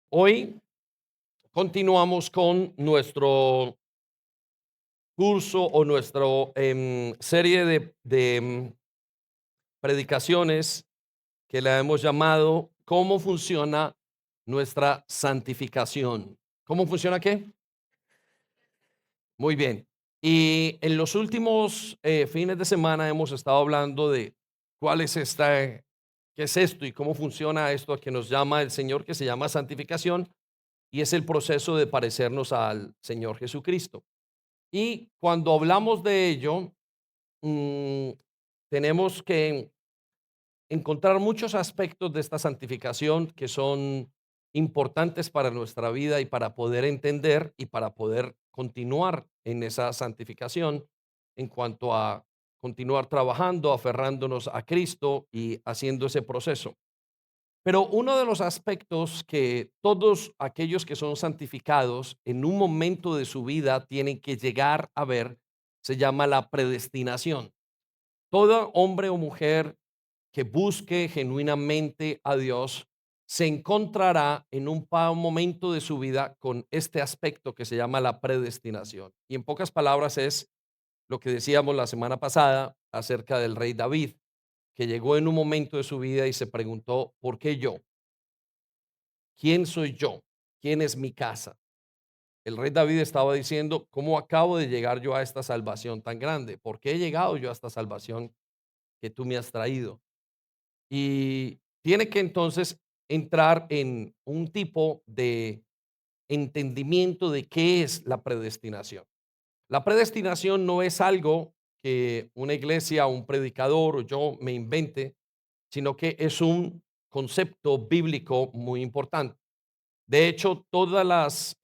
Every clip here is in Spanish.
Hoy continuamos con nuestro curso o nuestra serie de predicaciones que la hemos llamado ¿Cómo funciona nuestra santificación? ¿Cómo funciona qué? Muy bien. Y en los últimos fines de semana hemos estado hablando de cuál es qué es esto y cómo funciona esto que nos llama el Señor, que se llama santificación, y es el proceso de parecernos al Señor Jesucristo. Y cuando hablamos de ello, mm, tenemos que encontrar muchos aspectos de esta santificación que son importantes para nuestra vida y para poder entender y para poder continuar en esa santificación en cuanto a continuar trabajando, aferrándonos a Cristo y haciendo ese proceso. Pero uno de los aspectos que todos aquellos que son santificados en un momento de su vida tienen que llegar a ver se llama la predestinación. Todo hombre o mujer que busque genuinamente a Dios se encontrará en un momento de su vida con este aspecto que se llama la predestinación. Y en pocas palabras es lo que decíamos la semana pasada acerca del rey David, que llegó en un momento de su vida y se preguntó, ¿por qué yo? ¿Quién soy yo? ¿Quién es mi casa? El rey David estaba diciendo, ¿cómo acabo de llegar yo a esta salvación tan grande? ¿Por qué he llegado yo a esta salvación que tú me has traído? Y tiene que entonces entrar en un tipo de entendimiento de qué es la predestinación. La predestinación no es algo que una iglesia, un predicador o yo me invente, sino que es un concepto bíblico muy importante. De hecho, todas las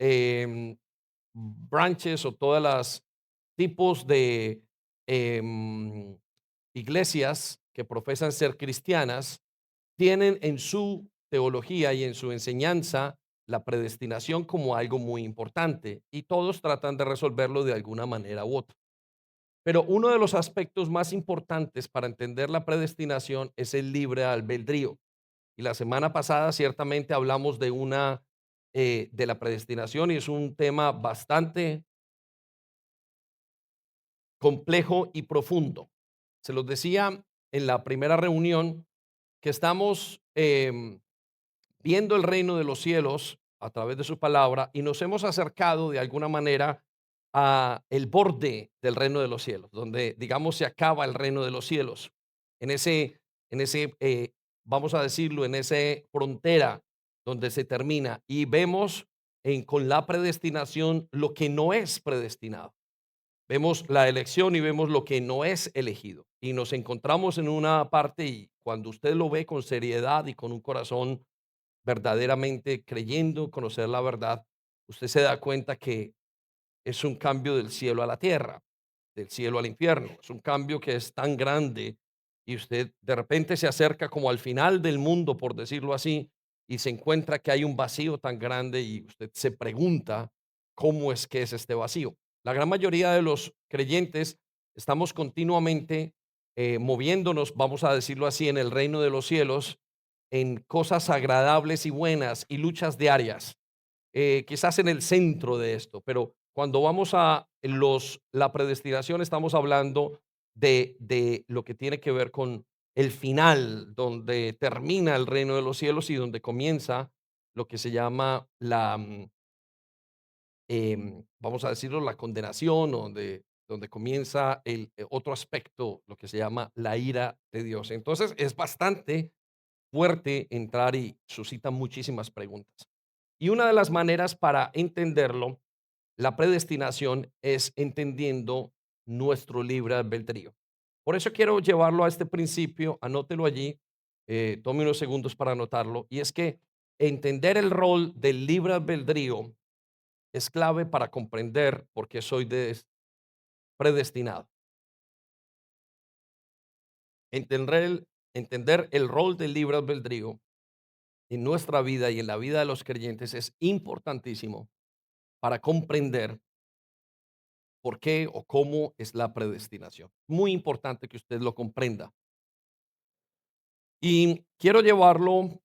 branches o todas las tipos de em, iglesias que profesan ser cristianas tienen en su teología y en su enseñanza la predestinación como algo muy importante y todos tratan de resolverlo de alguna manera u otra. Pero uno de los aspectos más importantes para entender la predestinación es el libre albedrío. Y la semana pasada ciertamente hablamos de de la predestinación y es un tema bastante complejo y profundo. Se los decía en la primera reunión que estamos viendo el reino de los cielos a través de su palabra y nos hemos acercado de alguna manera a el borde del reino de los cielos, donde digamos se acaba el reino de los cielos. En vamos a decirlo, en esa frontera donde se termina y vemos con la predestinación lo que no es predestinado. Vemos la elección y vemos lo que no es elegido. Y nos encontramos en una parte y cuando usted lo ve con seriedad y con un corazón verdaderamente creyendo, conocer la verdad, usted se da cuenta que es un cambio del cielo a la tierra, del cielo al infierno. Es un cambio que es tan grande y usted de repente se acerca como al final del mundo, por decirlo así, y se encuentra que hay un vacío tan grande y usted se pregunta cómo es que es este vacío. La gran mayoría de los creyentes estamos continuamente moviéndonos, vamos a decirlo así, en el reino de los cielos, en cosas agradables y buenas y luchas diarias quizás en el centro de esto, pero cuando vamos a la predestinación estamos hablando de lo que tiene que ver con el final, donde termina el reino de los cielos y donde comienza lo que se llama vamos a decirlo, la condenación, donde comienza el otro aspecto, lo que se llama la ira de Dios. Entonces es bastante fuerte entrar y suscita muchísimas preguntas. Y una de las maneras para entenderlo, la predestinación, es entendiendo nuestro libre albedrío. Por eso quiero llevarlo a este principio, anótelo allí, tome unos segundos para anotarlo, y es que entender el rol del libre albedrío es clave para comprender por qué predestinado. Entender el rol del libre albedrío en nuestra vida y en la vida de los creyentes es importantísimo para comprender por qué o cómo es la predestinación. Muy importante que usted lo comprenda. Y quiero llevarlo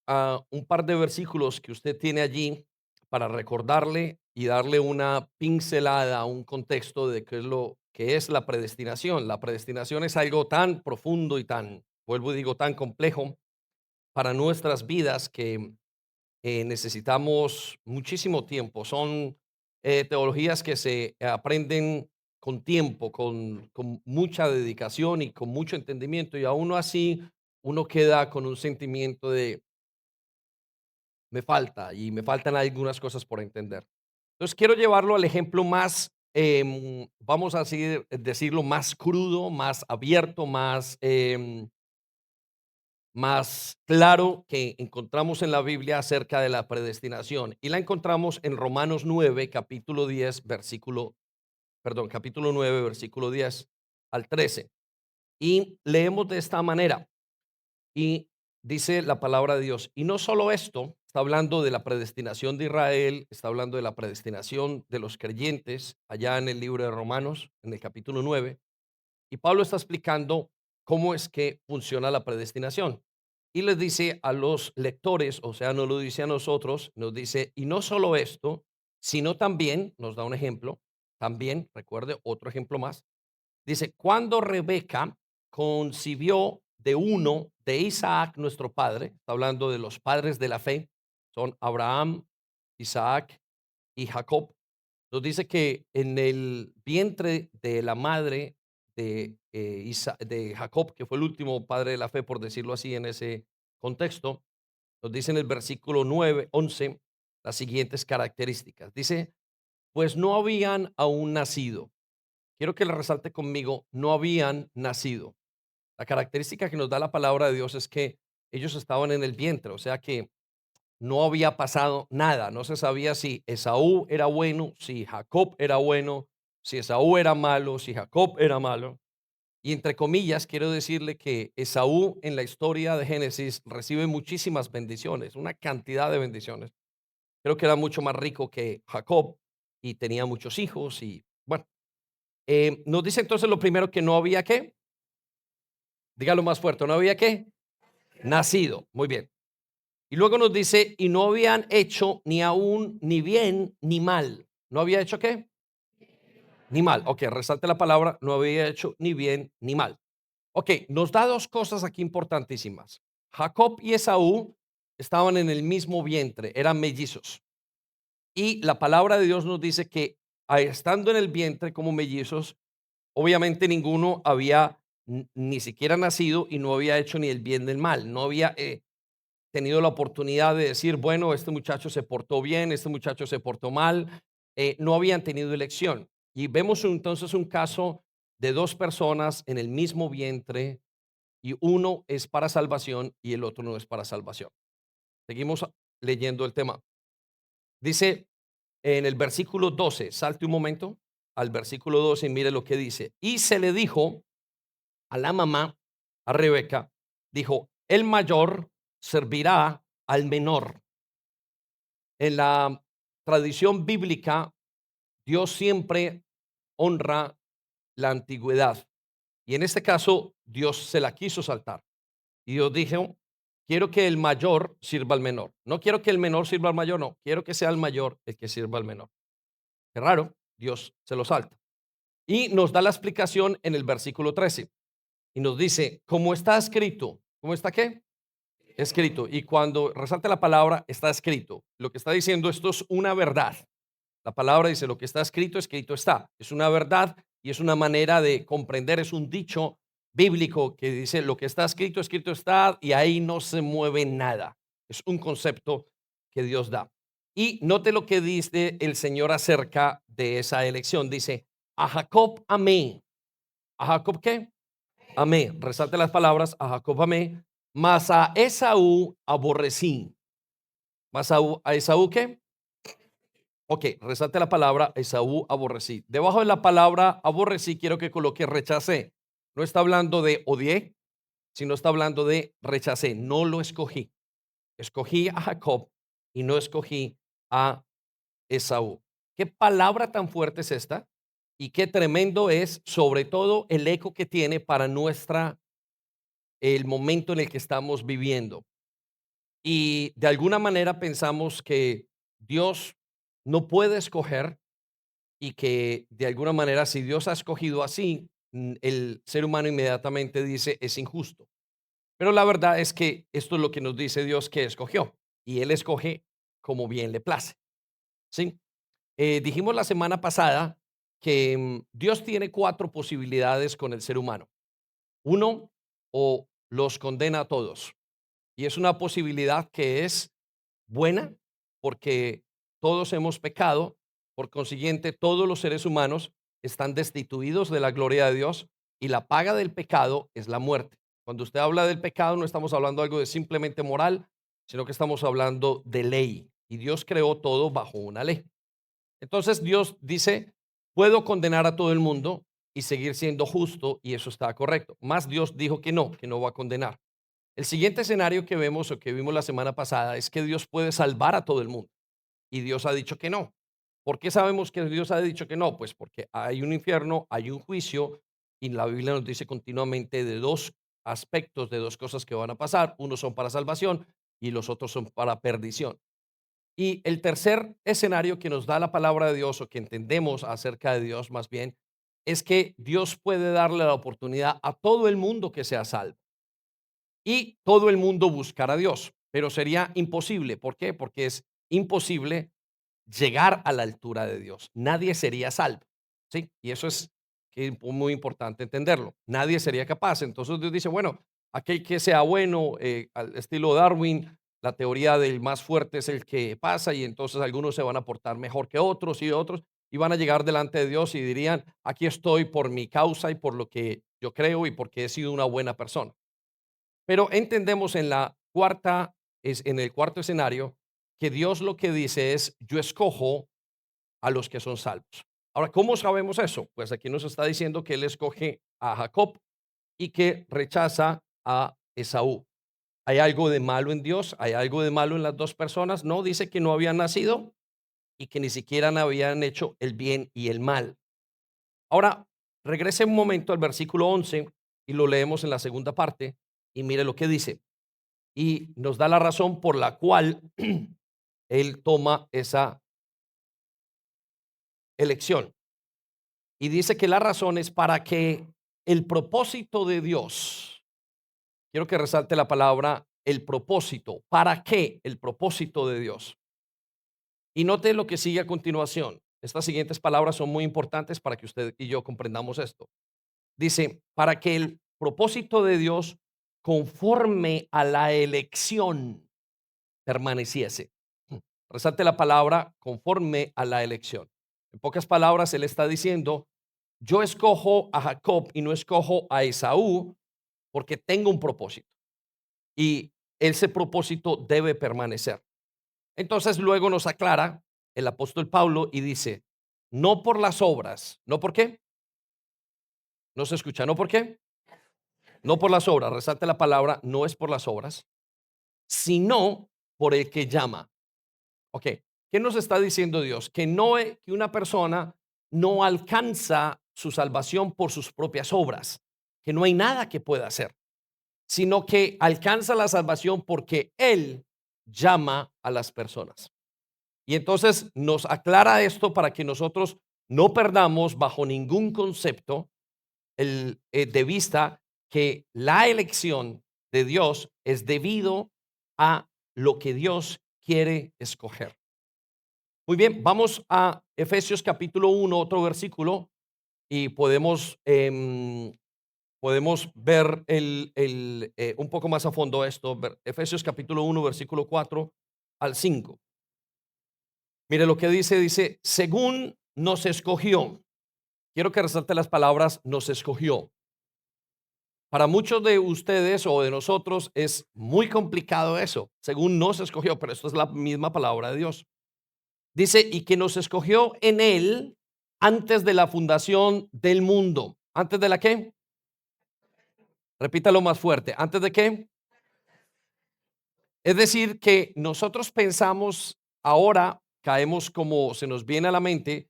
un par de versículos que usted tiene allí para recordarle y darle una pincelada, un contexto de qué es lo que es la predestinación. La predestinación es algo tan profundo y tan, vuelvo y digo, tan complejo para nuestras vidas que necesitamos muchísimo tiempo. Son teologías que se aprenden con tiempo, con mucha dedicación y con mucho entendimiento, y aún así uno queda con un sentimiento de me falta y me faltan algunas cosas por entender. Entonces quiero llevarlo al ejemplo más, vamos a decirlo, más crudo, más abierto, más claro que encontramos en la Biblia acerca de la predestinación. Y la encontramos en Romanos 9 capítulo 10 versículo, perdón, capítulo 9 versículo 10 al 13. Y leemos de esta manera. Y dice la palabra de Dios. Y no solo esto, está hablando de la predestinación de Israel, está hablando de la predestinación de los creyentes allá en el libro de Romanos, en el capítulo 9. Y Pablo está explicando cómo es que funciona la predestinación. Y les dice a los lectores, o sea, no lo dice a nosotros, nos dice, y no solo esto, sino también, nos da un ejemplo, también, recuerde, otro ejemplo más. Dice, cuando Rebeca concibió de uno de Isaac, nuestro padre, está hablando de los padres de la fe, son Abraham, Isaac y Jacob. Nos dice que en el vientre de la madre de Jacob, que fue el último padre de la fe, por decirlo así, en ese contexto, nos dice en el versículo 9 11 las siguientes características. Dice, pues no habían aún nacido. Quiero que le resalte conmigo, no habían nacido. La característica que nos da la palabra de Dios es que ellos estaban en el vientre, o sea que no había pasado nada, no se sabía si Esaú era bueno, si Jacob era bueno, si Esaú era malo, si Jacob era malo. Y entre comillas, quiero decirle que Esaú en la historia de Génesis recibe muchísimas bendiciones, una cantidad de bendiciones. Creo que era mucho más rico que Jacob y tenía muchos hijos y bueno, nos dice entonces lo primero que no había qué, dígalo más fuerte, no había qué, nacido, muy bien. Y luego nos dice, y no habían hecho ni aún ni bien ni mal. ¿No había hecho qué? Ni mal. Ok, resalte la palabra, no había hecho ni bien ni mal. Ok, nos da dos cosas aquí importantísimas. Jacob y Esaú estaban en el mismo vientre, eran mellizos. Y la palabra de Dios nos dice que estando en el vientre como mellizos, obviamente ninguno había ni siquiera nacido y no había hecho ni el bien ni el mal. No había tenido la oportunidad de decir, bueno, este muchacho se portó bien, este muchacho se portó mal, no habían tenido elección. Y vemos entonces un caso de dos personas en el mismo vientre y uno es para salvación y el otro no es para salvación. Seguimos leyendo el tema. Dice en el versículo 12, salte un momento al versículo 12 y mire lo que dice. Y se le dijo a la mamá, a Rebeca, dijo, el mayor servirá al menor. En la tradición bíblica, Dios siempre honra la antigüedad. Y en este caso, Dios se la quiso saltar. Y Dios dijo, quiero que el mayor sirva al menor. No quiero que el menor sirva al mayor, no. Quiero que sea el mayor el que sirva al menor. Qué raro, Dios se lo salta. Y nos da la explicación en el versículo 13. Y nos dice, como está escrito, ¿cómo está qué? Escrito. Y cuando resalta la palabra, está escrito. Lo que está diciendo, esto es una verdad. La palabra dice, lo que está escrito, escrito está. Es una verdad y es una manera de comprender, es un dicho bíblico que dice, lo que está escrito, escrito está, y ahí no se mueve nada. Es un concepto que Dios da. Y note lo que dice el Señor acerca de esa elección. Dice, a Jacob amé. ¿A Jacob qué? Amé. Resalte las palabras, a Jacob amé, mas a Esaú aborrecí. ¿Mas a Esaú qué? Ok, resalte la palabra Esaú aborrecí. Debajo de la palabra aborrecí quiero que coloque rechacé. No está hablando de odié, sino está hablando de rechacé. No lo escogí. Escogí a Jacob y no escogí a Esaú. ¿Qué palabra tan fuerte es esta? Y qué tremendo es, sobre todo, el eco que tiene para el momento en el que estamos viviendo. y de alguna manera pensamos que Dios no puede escoger y que de alguna manera si Dios ha escogido así, el ser humano inmediatamente dice es injusto. Pero la verdad es que esto es lo que nos dice Dios que escogió y Él escoge como bien le place, ¿sí? Dijimos la semana pasada que Dios tiene cuatro posibilidades con el ser humano. Uno, o los condena a todos. Y es una posibilidad que es buena porque todos hemos pecado, por consiguiente todos los seres humanos están destituidos de la gloria de Dios y la paga del pecado es la muerte. Cuando usted habla del pecado no estamos hablando algo de simplemente moral, sino que estamos hablando de ley y Dios creó todo bajo una ley. Entonces Dios dice, puedo condenar a todo el mundo y seguir siendo justo y eso está correcto. Más Dios dijo que no va a condenar. El siguiente escenario que vemos o que vimos la semana pasada es que Dios puede salvar a todo el mundo y Dios ha dicho que no. ¿Por qué sabemos que Dios ha dicho que no? Pues porque hay un infierno, hay un juicio y la Biblia nos dice continuamente de dos aspectos, de dos cosas que van a pasar. Unos son para salvación y los otros son para perdición. Y el tercer escenario que nos da la palabra de Dios o que entendemos acerca de Dios más bien es que Dios puede darle la oportunidad a todo el mundo que sea salvo y todo el mundo buscar a Dios, pero sería imposible. ¿Por qué? Porque es imposible llegar a la altura de Dios. Nadie sería salvo, ¿sí? Y eso es muy importante entenderlo. Nadie sería capaz. Entonces Dios dice, bueno, aquel que sea bueno, al estilo Darwin, la teoría del más fuerte es el que pasa y entonces algunos se van a portar mejor que otros y otros y van a llegar delante de Dios y dirían, aquí estoy por mi causa y por lo que yo creo y porque he sido una buena persona. Pero entendemos en la cuarta, es en el cuarto escenario, que Dios lo que dice es, yo escojo a los que son salvos. Ahora, ¿cómo sabemos eso? Pues aquí nos está diciendo que Él escoge a Jacob y que rechaza a Esaú. ¿Hay algo de malo en Dios? ¿Hay algo de malo en las dos personas? No, dice que no habían nacido y que ni siquiera habían hecho el bien y el mal. Ahora, regrese un momento al versículo 11 y lo leemos en la segunda parte y mire lo que dice. Y nos da la razón por la cual él toma esa elección. Y dice que la razón es para que el propósito de Dios, quiero que resalte la palabra el propósito, ¿para qué el propósito de Dios? Y note lo que sigue a continuación. Estas siguientes palabras son muy importantes para que usted y yo comprendamos esto. Dice, para que el propósito de Dios conforme a la elección permaneciese. Resalte la palabra conforme a la elección. En pocas palabras, él está diciendo, yo escojo a Jacob y no escojo a Esaú porque tengo un propósito y ese propósito debe permanecer. Entonces luego nos aclara el apóstol Pablo y dice, no por las obras, ¿no por qué? No se escucha, ¿no por qué? No por las obras, resalte la palabra, no es por las obras, sino por el que llama. Ok, ¿qué nos está diciendo Dios? Que no es que una persona no alcanza su salvación por sus propias obras, que no hay nada que pueda hacer, sino que alcanza la salvación porque Él llama a las personas. Y entonces nos aclara esto para que nosotros no perdamos bajo ningún concepto de vista que la elección de Dios es debido a lo que Dios quiere escoger. Muy bien, vamos a Efesios capítulo 1, otro versículo, y podemos ver un poco más a fondo esto. Efesios capítulo 1, versículo 4 al 5. Mire lo que dice, según nos escogió. Quiero que resalte las palabras, nos escogió. Para muchos de ustedes o de nosotros es muy complicado eso, según nos escogió, pero esto es la misma palabra de Dios. Dice, y que nos escogió en él antes de la fundación del mundo. ¿Antes de la qué? Repítalo más fuerte. ¿Antes de qué? Es decir, que nosotros pensamos ahora, caemos como se nos viene a la mente,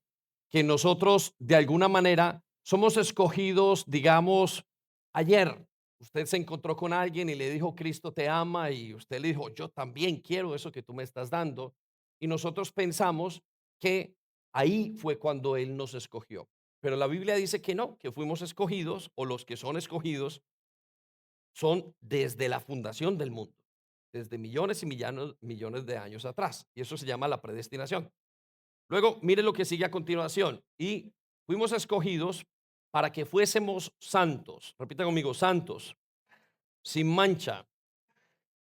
que nosotros de alguna manera somos escogidos, digamos, ayer. Usted se encontró con alguien y le dijo, Cristo te ama, y usted le dijo, yo también quiero eso que tú me estás dando. Y nosotros pensamos que ahí fue cuando Él nos escogió. Pero la Biblia dice que no, que fuimos escogidos, o los que son escogidos son desde la fundación del mundo, desde millones y millones de años atrás. Y eso se llama la predestinación. Luego, mire lo que sigue a continuación. Y fuimos escogidos para que fuésemos santos. Repita conmigo, santos, sin mancha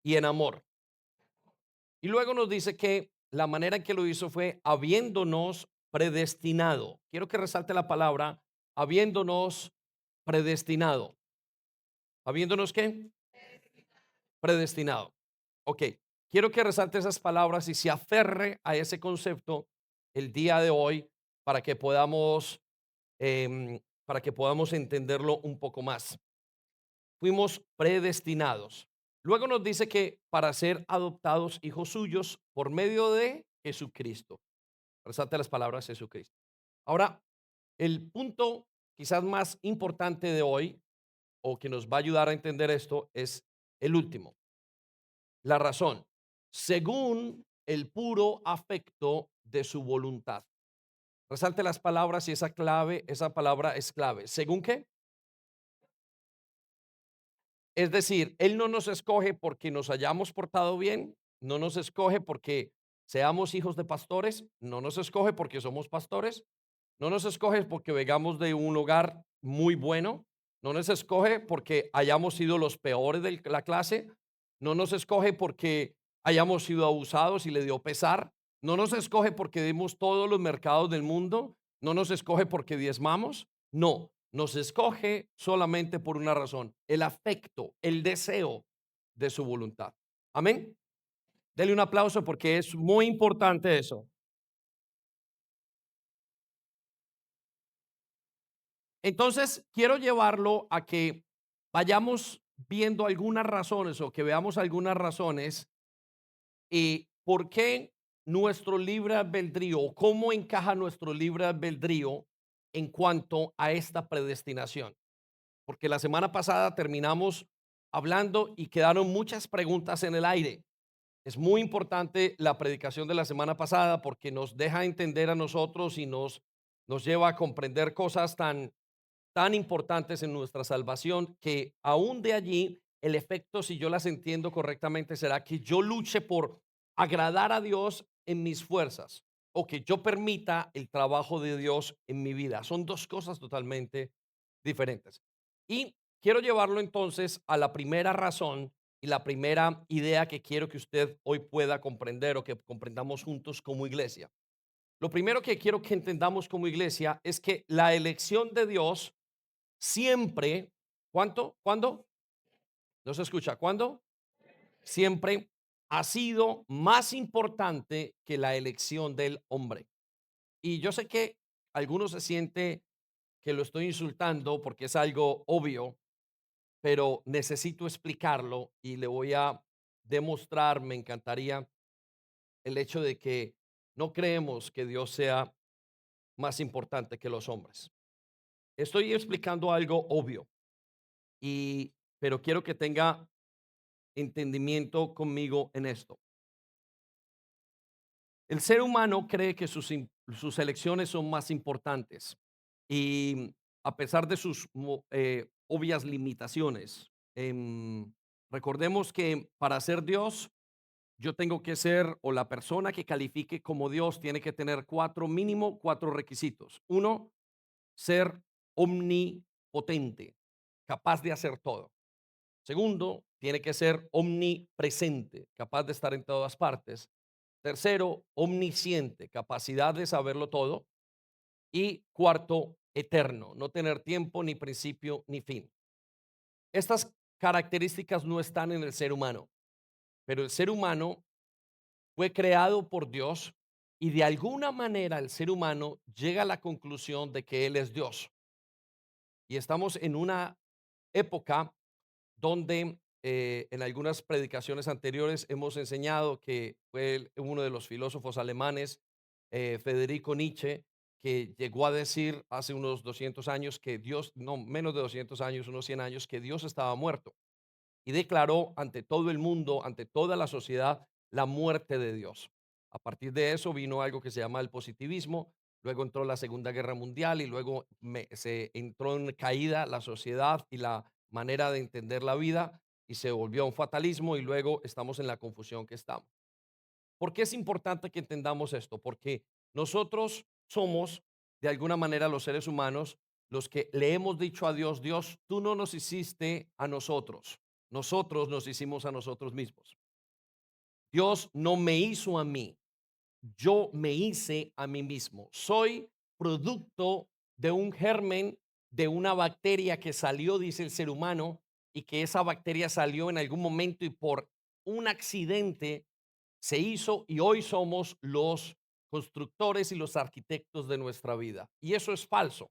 y en amor. Y luego nos dice que la manera en que lo hizo fue habiéndonos predestinado. Quiero que resalte la palabra habiéndonos predestinado. ¿Habiéndonos qué? Predestinado. Ok. Quiero que resalte esas palabras y se aferre a ese concepto el día de hoy para que podamos, para que podamos entenderlo un poco más. Fuimos predestinados. Luego nos dice que para ser adoptados hijos suyos por medio de Jesucristo. Resalte las palabras Jesucristo. Ahora, el punto quizás más importante de hoy, o que nos va a ayudar a entender esto, es el último. La razón, según el puro afecto de su voluntad. Resalte las palabras y esa clave, esa palabra es clave. ¿Según qué? Es decir, Él no nos escoge porque nos hayamos portado bien, no nos escoge porque seamos hijos de pastores, no nos escoge porque somos pastores, no nos escoge porque vengamos de un hogar muy bueno, no nos escoge porque hayamos sido los peores de la clase, no nos escoge porque hayamos sido abusados y le dio pesar, no nos escoge porque dimos todos los mercados del mundo, no nos escoge porque diezmamos, no, nos escoge solamente por una razón, el afecto, el deseo de su voluntad. Amén. Dele un aplauso porque es muy importante eso. Entonces, quiero llevarlo a que vayamos viendo algunas razones, o que veamos algunas razones y por qué nuestro libre albedrío, o cómo encaja nuestro libre albedrío en cuanto a esta predestinación. Porque la semana pasada terminamos hablando y quedaron muchas preguntas en el aire. Es muy importante la predicación de la semana pasada porque nos deja entender a nosotros y nos lleva a comprender cosas tan importantes en nuestra salvación, que aún de allí el efecto, si yo las entiendo correctamente, será que yo luche por agradar a Dios en mis fuerzas, o que yo permita el trabajo de Dios en mi vida. Son dos cosas totalmente diferentes. Y quiero llevarlo entonces a la primera razón y la primera idea que quiero que usted hoy pueda comprender, o que comprendamos juntos como iglesia. Lo primero que quiero que entendamos como iglesia es que la elección de Dios siempre, ¿cuánto? ¿Cuándo? No se escucha. ¿Cuándo? Siempre ha sido más importante que la elección del hombre. Y yo sé que algunos se siente que lo estoy insultando porque es algo obvio, pero necesito explicarlo y le voy a demostrar, me encantaría, el hecho de que no creemos que Dios sea más importante que los hombres. Estoy explicando algo obvio, pero quiero que tenga entendimiento conmigo en esto. El ser humano cree que sus elecciones son más importantes, y a pesar de sus obvias limitaciones. Recordemos que para ser Dios, yo tengo que ser, o la persona que califique como Dios tiene que tener mínimo cuatro requisitos. Uno, ser omnipotente, capaz de hacer todo. Segundo, tiene que ser omnipresente, capaz de estar en todas partes. Tercero, omnisciente, capacidad de saberlo todo. Y cuarto, eterno, no tener tiempo, ni principio, ni fin. Estas características no están en el ser humano, pero el ser humano fue creado por Dios, y de alguna manera el ser humano llega a la conclusión de que Él es Dios. Y estamos en una época donde en algunas predicaciones anteriores hemos enseñado que fue uno de los filósofos alemanes, Federico Nietzsche, que llegó a decir hace unos 200 años que Dios, no, menos de 200 años, unos 100 años, que Dios estaba muerto. Y declaró ante todo el mundo, ante toda la sociedad, la muerte de Dios. A partir de eso vino algo que se llama el positivismo, luego entró la Segunda Guerra Mundial y luego se entró en caída la sociedad y la manera de entender la vida y se volvió a un fatalismo y luego estamos en la confusión que estamos. ¿Por qué es importante que entendamos esto? Porque nosotros somos, de alguna manera, los seres humanos, los que le hemos dicho a Dios, Dios, tú no nos hiciste a nosotros nos hicimos a nosotros mismos. Dios no me hizo a mí, yo me hice a mí mismo. Soy producto de un germen, de una bacteria que salió, dice el ser humano, y que esa bacteria salió en algún momento y por un accidente se hizo y hoy somos los constructores y los arquitectos de nuestra vida. Y eso es falso.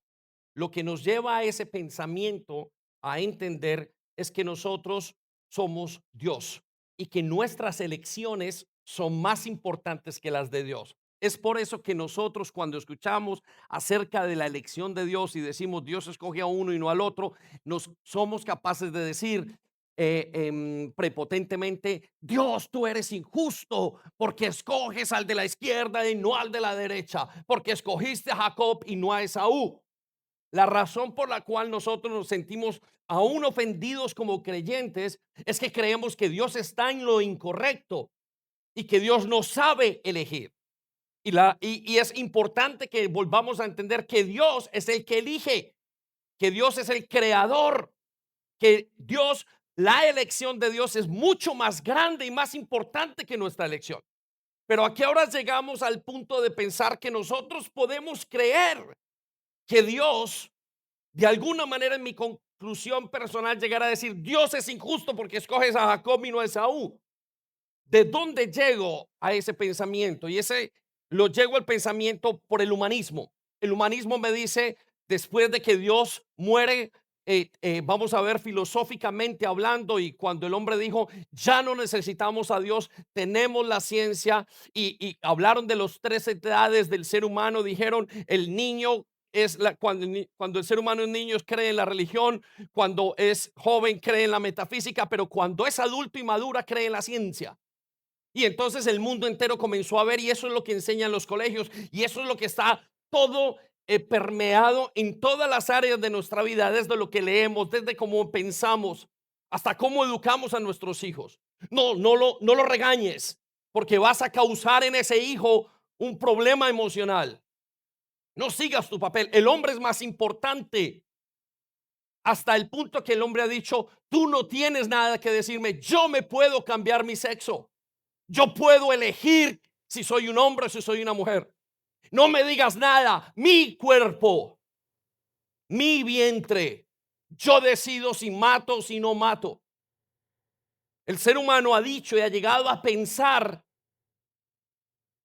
Lo que nos lleva a ese pensamiento, a entender, es que nosotros somos Dios y que nuestras elecciones son más importantes que las de Dios. Es por eso que nosotros cuando escuchamos acerca de la elección de Dios y decimos Dios escoge a uno y no al otro, nos somos capaces de decir prepotentemente, Dios, tú eres injusto porque escoges al de la izquierda y no al de la derecha, porque escogiste a Jacob y no a Esaú. La razón por la cual nosotros nos sentimos aún ofendidos como creyentes es que creemos que Dios está en lo incorrecto y que Dios no sabe elegir. Y es importante que volvamos a entender que Dios es el que elige, que Dios es el creador, que Dios, la elección de Dios es mucho más grande y más importante que nuestra elección. Pero aquí ahora llegamos al punto de pensar que nosotros podemos creer que Dios, de alguna manera, en mi conclusión personal, llegar a decir Dios es injusto porque escoges a Jacob y no a Esaú. ¿De dónde llego a ese pensamiento? Y ese lo llego al pensamiento por el humanismo. El humanismo me dice, después de que Dios muere, vamos a ver filosóficamente hablando, y cuando el hombre dijo, ya no necesitamos a Dios, tenemos la ciencia, y hablaron de los tres edades del ser humano, dijeron, el niño es cuando el ser humano es niño cree en la religión, cuando es joven cree en la metafísica, pero cuando es adulto y madura cree en la ciencia. Y entonces el mundo entero comenzó a ver, y eso es lo que enseñan los colegios, y eso es lo que está todo permeado en todas las áreas de nuestra vida, desde lo que leemos, desde cómo pensamos, hasta cómo educamos a nuestros hijos. No lo regañes, porque vas a causar en ese hijo un problema emocional. No sigas tu papel. El hombre es más importante, hasta el punto que el hombre ha dicho, tú no tienes nada que decirme, yo me puedo cambiar mi sexo. Yo puedo elegir si soy un hombre o si soy una mujer. No me digas nada. Mi cuerpo, mi vientre. Yo decido si mato o si no mato. El ser humano ha dicho y ha llegado a pensar,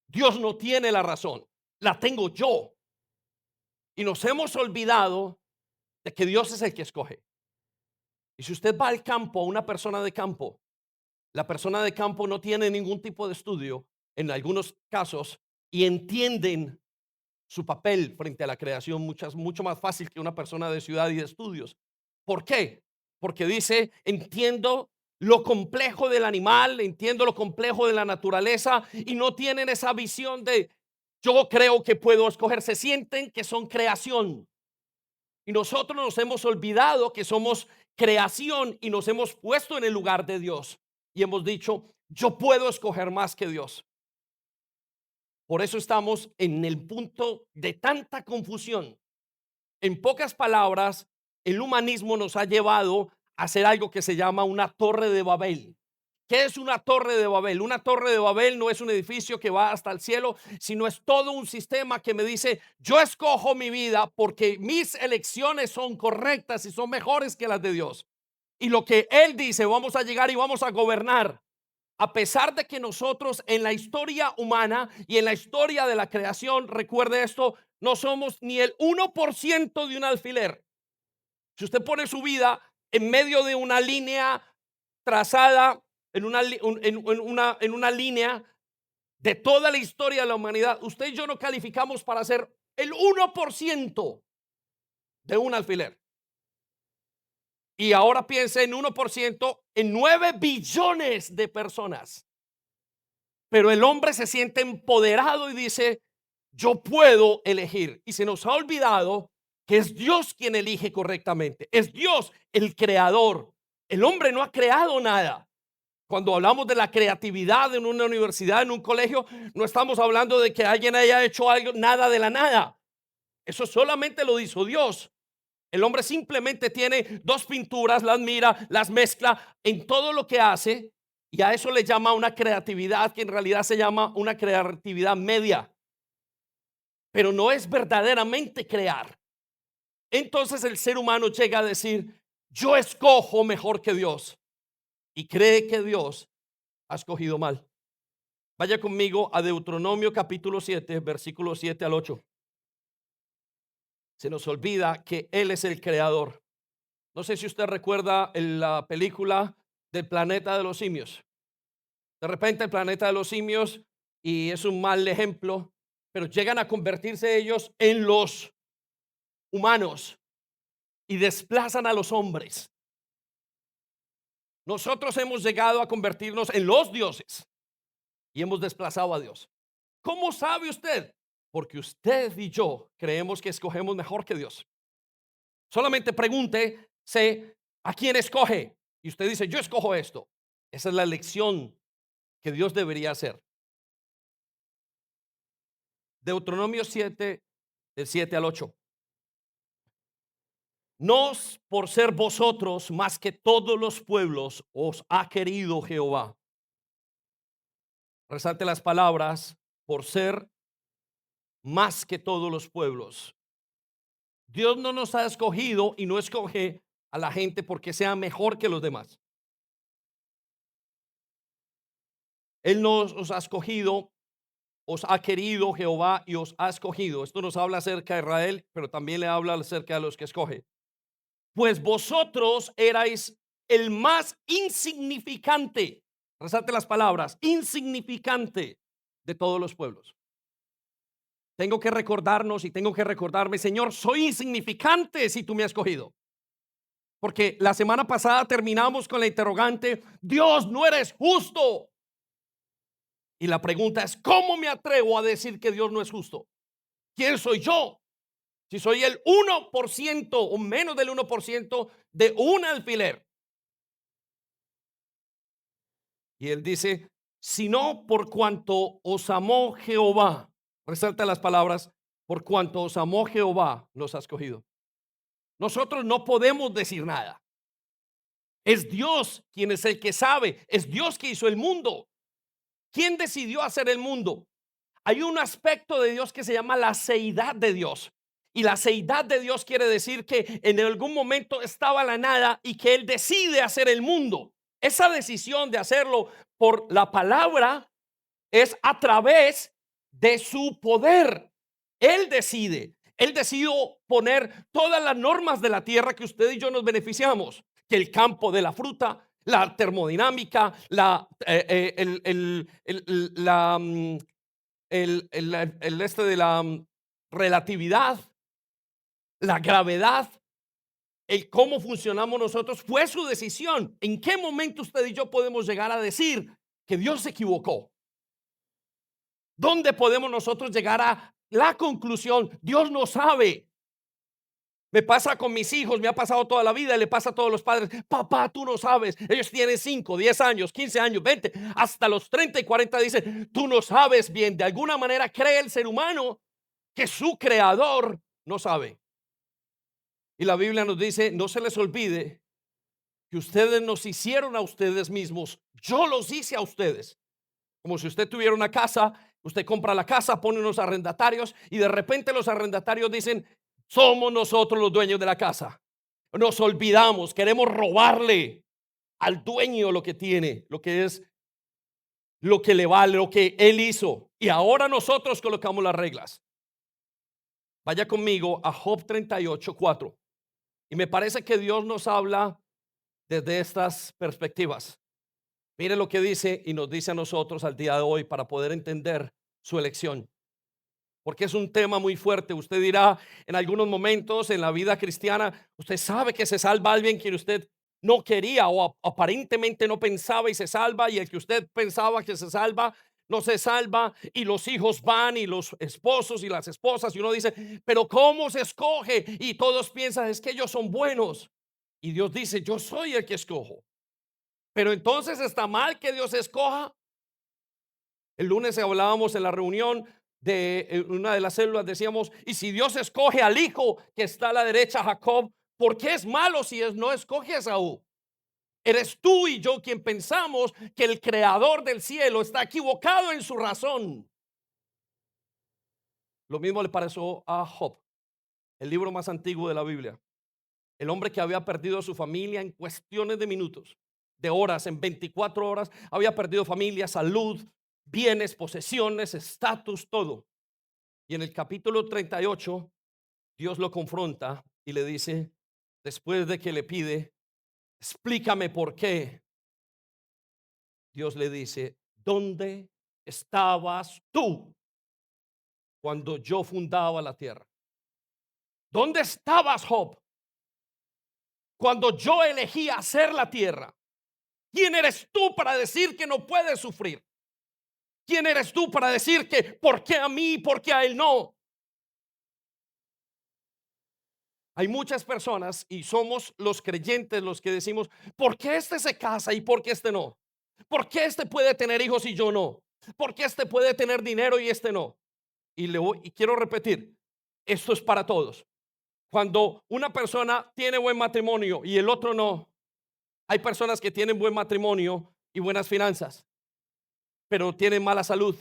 Dios no tiene la razón, la tengo yo. Y nos hemos olvidado de que Dios es el que escoge. Y si usted va al campo, a una persona de campo, la persona de campo no tiene ningún tipo de estudio en algunos casos y entienden su papel frente a la creación mucho más fácil que una persona de ciudad y de estudios. ¿Por qué? Porque dice, entiendo lo complejo del animal, entiendo lo complejo de la naturaleza, y no tienen esa visión de yo creo que puedo escoger, se sienten que son creación. Y nosotros nos hemos olvidado que somos creación y nos hemos puesto en el lugar de Dios y hemos dicho, yo puedo escoger más que Dios. Por eso estamos en el punto de tanta confusión. En pocas palabras, el humanismo nos ha llevado a hacer algo que se llama una torre de Babel. ¿Qué es una torre de Babel? Una torre de Babel no es un edificio que va hasta el cielo, sino es todo un sistema que me dice, yo escojo mi vida porque mis elecciones son correctas y son mejores que las de Dios. Y lo que Él dice, vamos a llegar y vamos a gobernar. A pesar de que nosotros en la historia humana y en la historia de la creación, recuerde esto, no somos ni el 1% de un alfiler. Si usted pone su vida en medio de una línea trazada, en una línea de toda la historia de la humanidad, usted y yo no calificamos para ser el 1% de un alfiler. Y ahora piense en 1% en 9 billones de personas. Pero el hombre se siente empoderado y dice, yo puedo elegir. Y se nos ha olvidado que es Dios quien elige correctamente. Es Dios el creador. El hombre no ha creado nada. Cuando hablamos de la creatividad en una universidad, en un colegio, no estamos hablando de que alguien haya hecho algo, nada de la nada. Eso solamente lo hizo Dios. El hombre simplemente tiene dos pinturas, las mira, las mezcla en todo lo que hace, y a eso le llama una creatividad que en realidad se llama una creatividad media, pero no es verdaderamente crear. Entonces el ser humano llega a decir, yo escojo mejor que Dios, y cree que Dios ha escogido mal. Vaya conmigo a Deuteronomio capítulo 7, versículos 7 al 8. Se nos olvida que Él es el creador. No sé si usted recuerda en la película del planeta de los simios. De repente el planeta de los simios, y es un mal ejemplo, pero llegan a convertirse ellos en los humanos y desplazan a los hombres. Nosotros hemos llegado a convertirnos en los dioses y hemos desplazado a Dios. ¿Cómo sabe usted? Porque usted y yo creemos que escogemos mejor que Dios. Solamente pregúntese a quién escoge. Y usted dice, yo escojo esto. Esa es la elección que Dios debería hacer. Deuteronomio 7, del 7 al 8. No por ser vosotros más que todos los pueblos os ha querido Jehová. Resalte las palabras, por ser más que todos los pueblos. Dios no nos ha escogido y no escoge a la gente porque sea mejor que los demás. Él nos ha escogido, os ha querido Jehová y os ha escogido. Esto nos habla acerca de Israel, pero también le habla acerca de los que escoge. Pues vosotros erais el más insignificante, resalte las palabras, insignificante de todos los pueblos. Tengo que recordarnos y tengo que recordarme, Señor, soy insignificante si tú me has escogido. Porque la semana pasada terminamos con la interrogante, Dios, no eres justo. Y la pregunta es, ¿cómo me atrevo a decir que Dios no es justo? ¿Quién soy yo? Si soy el 1% o menos del 1% de un alfiler. Y él dice, sino por cuanto os amó Jehová. Resalta las palabras, por cuanto os amó Jehová, nos ha escogido. Nosotros no podemos decir nada. Es Dios quien es el que sabe. Es Dios que hizo el mundo. ¿Quién decidió hacer el mundo? Hay un aspecto de Dios que se llama la seidad de Dios. Y la seidad de Dios quiere decir que en algún momento estaba la nada y que Él decide hacer el mundo. Esa decisión de hacerlo por la palabra es a través de su poder. Él decide. Él decidió poner todas las normas de la tierra que usted y yo nos beneficiamos. Que el campo de la fruta, la termodinámica, el este de la relatividad, la gravedad, el cómo funcionamos nosotros, fue su decisión. ¿En qué momento usted y yo podemos llegar a decir que Dios se equivocó? ¿Dónde podemos nosotros llegar a la conclusión? Dios no sabe. Me pasa con mis hijos, me ha pasado toda la vida y le pasa a todos los padres. Papá, tú no sabes. Ellos tienen 5, 10 años, 15 años, 20, hasta los 30 y 40 dicen, tú no sabes bien. De alguna manera cree el ser humano que su creador no sabe. Y la Biblia nos dice, no se les olvide que ustedes nos hicieron a ustedes mismos. Yo los hice a ustedes. Como si usted tuviera una casa, usted compra la casa, pone unos arrendatarios y de repente los arrendatarios dicen, somos nosotros los dueños de la casa. Nos olvidamos, queremos robarle al dueño lo que tiene, lo que es, lo que le vale, lo que él hizo. Y ahora nosotros colocamos las reglas. Vaya conmigo a Job 38:4. Y me parece que Dios nos habla desde estas perspectivas. Mire lo que dice y nos dice a nosotros al día de hoy para poder entender su elección. porque es un tema muy fuerte. Usted dirá, en algunos momentos en la vida cristiana, usted sabe que se salva alguien que usted no quería o aparentemente no pensaba y se salva, y el que usted pensaba que se salva no se salva, y los hijos van y los esposos y las esposas, y uno dice, pero ¿cómo se escoge? Y todos piensan, es que ellos son buenos. Y Dios dice, yo soy el que escojo. Pero entonces está mal que Dios escoja. El lunes hablábamos en la reunión de una de las células, decíamos, y si Dios escoge al hijo que está a la derecha, Jacob, ¿por qué es malo si no escoge a Esaú? Eres tú y yo quien pensamos que el creador del cielo está equivocado en su razón. Lo mismo le pareció a Job, el libro más antiguo de la Biblia. El hombre que había perdido a su familia en cuestiones de minutos, de horas, en 24 horas, había perdido familia, salud, bienes, posesiones, estatus, todo. Y en el capítulo 38, Dios lo confronta y le dice, después de que le pide, explícame por qué, Dios le dice, ¿dónde estabas tú cuando yo fundaba la tierra? ¿Dónde estabas, Job, cuando yo elegí hacer la tierra? ¿Quién eres tú para decir que no puedes sufrir? ¿Quién eres tú para decir que por qué a mí y por qué a él no? Hay muchas personas y somos los creyentes los que decimos, ¿por qué este se casa y por qué este no? ¿Por qué este puede tener hijos y yo no? ¿Por qué este puede tener dinero y este no? Y quiero repetir, esto es para todos. Cuando una persona tiene buen matrimonio y el otro no, hay personas que tienen buen matrimonio y buenas finanzas, pero tienen mala salud.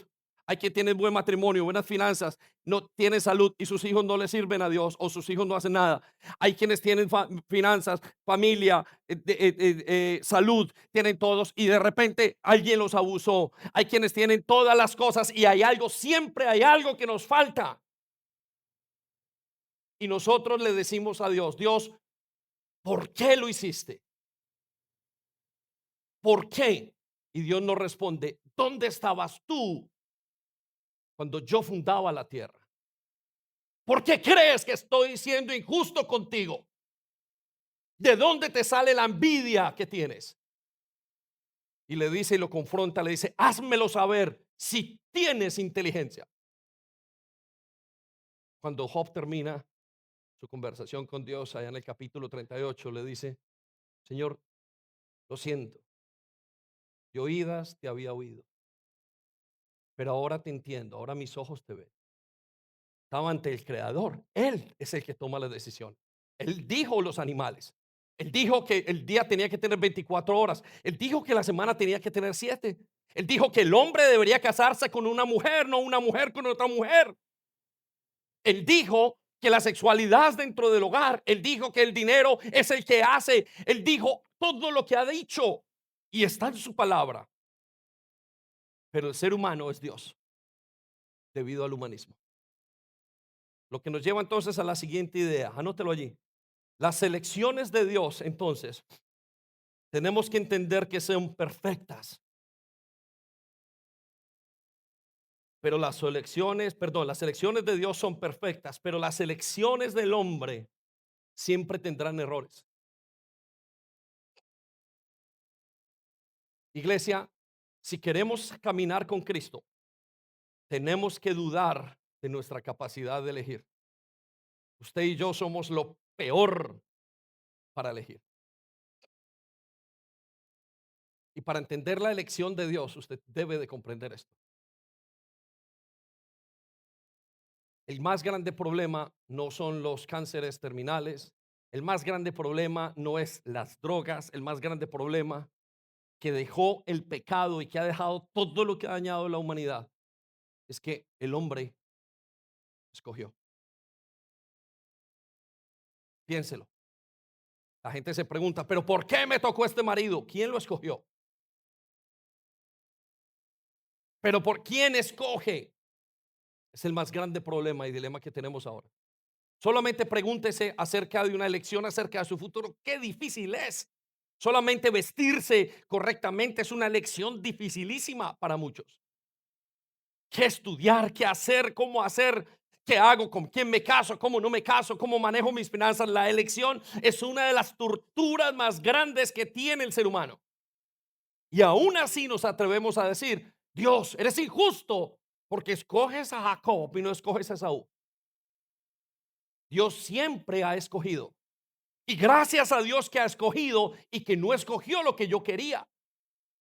Hay que tener buen matrimonio, buenas finanzas, no tiene salud y sus hijos no le sirven a Dios o sus hijos no hacen nada. Hay quienes tienen finanzas, familia, salud, tienen todos y de repente alguien los abusó. Hay quienes tienen todas las cosas y hay algo, siempre hay algo que nos falta. Y nosotros le decimos a Dios, Dios, ¿por qué lo hiciste? ¿Por qué? Y Dios nos responde, ¿dónde estabas tú cuando yo fundaba la tierra? ¿Por qué crees que estoy siendo injusto contigo? ¿De dónde te sale la envidia que tienes? Y le dice y lo confronta, le dice, házmelo saber si tienes inteligencia. Cuando Job termina su conversación con Dios allá en el capítulo 38, le dice, Señor, lo siento, de oídas te había oído, pero ahora te entiendo, ahora mis ojos te ven. Estaba ante el creador, él es el que toma la decisión. Él dijo los animales, él dijo que el día tenía que tener 24 horas, él dijo que la semana tenía que tener 7, él dijo que el hombre debería casarse con una mujer, no una mujer con otra mujer. Él dijo que la sexualidad dentro del hogar, él dijo que el dinero es el que hace, él dijo todo lo que ha dicho y está en su palabra. Pero el ser humano es Dios debido al humanismo. Lo que nos lleva entonces a la siguiente idea, anótelo allí. Las elecciones de Dios, entonces, tenemos que entender que son perfectas, pero las elecciones de Dios son perfectas, pero las elecciones del hombre siempre tendrán errores. Iglesia, si queremos caminar con Cristo, tenemos que dudar de nuestra capacidad de elegir. Usted y yo somos lo peor para elegir. Y para entender la elección de Dios, usted debe de comprender esto. El más grande problema no son los cánceres terminales. El más grande problema no es las drogas. El más grande problema que dejó el pecado y que ha dejado todo lo que ha dañado a la humanidad es que el hombre escogió. Piénselo. La gente se pregunta, pero ¿por qué me tocó este marido? ¿Quién lo escogió? Pero ¿por quién escoge? Es el más grande problema y dilema que tenemos ahora. Solamente pregúntese acerca de una elección, acerca de su futuro. Qué difícil es. Solamente vestirse correctamente es una elección dificilísima para muchos. ¿Qué estudiar? ¿Qué hacer? ¿Cómo hacer? ¿Qué hago? ¿Con quién me caso? ¿Cómo no me caso? ¿Cómo manejo mis finanzas? La elección es una de las torturas más grandes que tiene el ser humano. Y aún así nos atrevemos a decir, Dios, eres injusto porque escoges a Jacob y no escoges a Esaú. Dios siempre ha escogido. Y gracias a Dios que ha escogido y que no escogió lo que yo quería.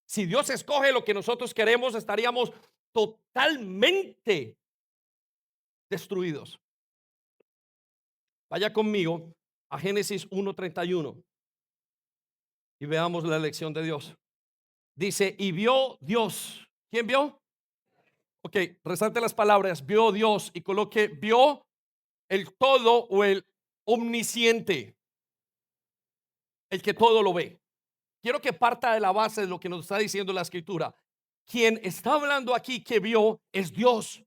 Si Dios escoge lo que nosotros queremos, estaríamos totalmente destruidos. Vaya conmigo a Génesis 1:31 y veamos la elección de Dios. Dice, y vio Dios. ¿Quién vio? Ok, resalte las palabras, vio Dios y coloque, vio el todo o el omnisciente, el que todo lo ve. Quiero que parta de la base de lo que nos está diciendo la escritura. Quien está hablando aquí que vio es Dios.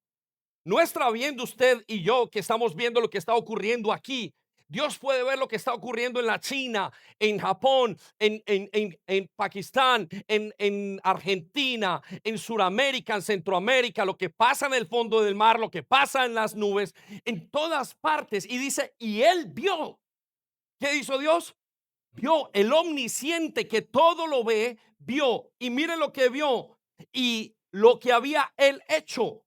No está viendo usted y yo que estamos viendo lo que está ocurriendo aquí. Dios puede ver lo que está ocurriendo en la China, en Japón, en Pakistán, en Argentina, en Sudamérica, en Centroamérica, lo que pasa en el fondo del mar, lo que pasa en las nubes, en todas partes. Y dice, y él vio. ¿Qué hizo Dios? Vio, el omnisciente que todo lo ve, vio. Y mire lo que vio y lo que había él hecho.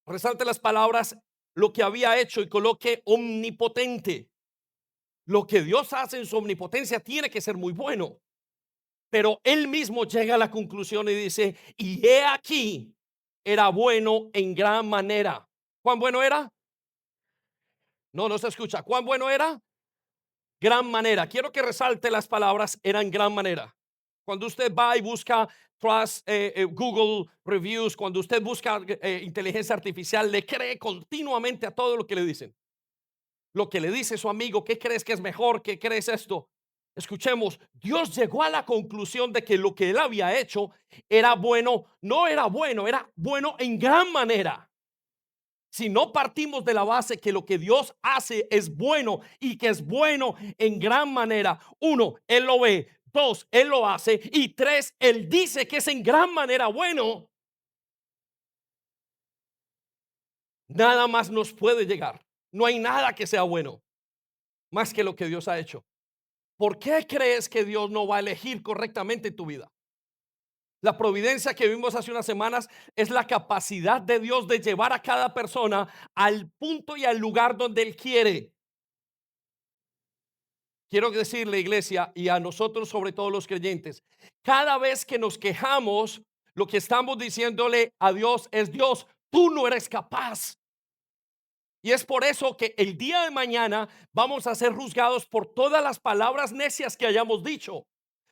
Resalte las palabras, lo que había hecho y coloque omnipotente. Lo que Dios hace en su omnipotencia tiene que ser muy bueno. Pero él mismo llega a la conclusión y dice, y he aquí, era bueno en gran manera. ¿Cuán bueno era? No, no se escucha. ¿Cuán bueno era? Gran manera. Quiero que resalte las palabras, era en gran manera. Cuando usted va y busca Google Reviews, cuando usted busca inteligencia artificial, le cree continuamente a todo lo que le dicen. Lo que le dice su amigo, ¿qué crees que es mejor? ¿Qué crees esto? Escuchemos, Dios llegó a la conclusión de que lo que él había hecho era bueno, no era bueno, era bueno en gran manera. Si no partimos de la base que lo que Dios hace es bueno y que es bueno en gran manera, uno, Él lo ve, dos, Él lo hace y tres, Él dice que es en gran manera bueno, nada más nos puede llegar. No hay nada que sea bueno más que lo que Dios ha hecho. ¿Por qué crees que Dios no va a elegir correctamente tu vida? La providencia que vimos hace unas semanas es la capacidad de Dios de llevar a cada persona al punto y al lugar donde Él quiere. Quiero decirle, iglesia, y a nosotros, sobre todo los creyentes, cada vez que nos quejamos, lo que estamos diciéndole a Dios es: Dios, tú no eres capaz. Y es por eso que el día de mañana vamos a ser juzgados por todas las palabras necias que hayamos dicho,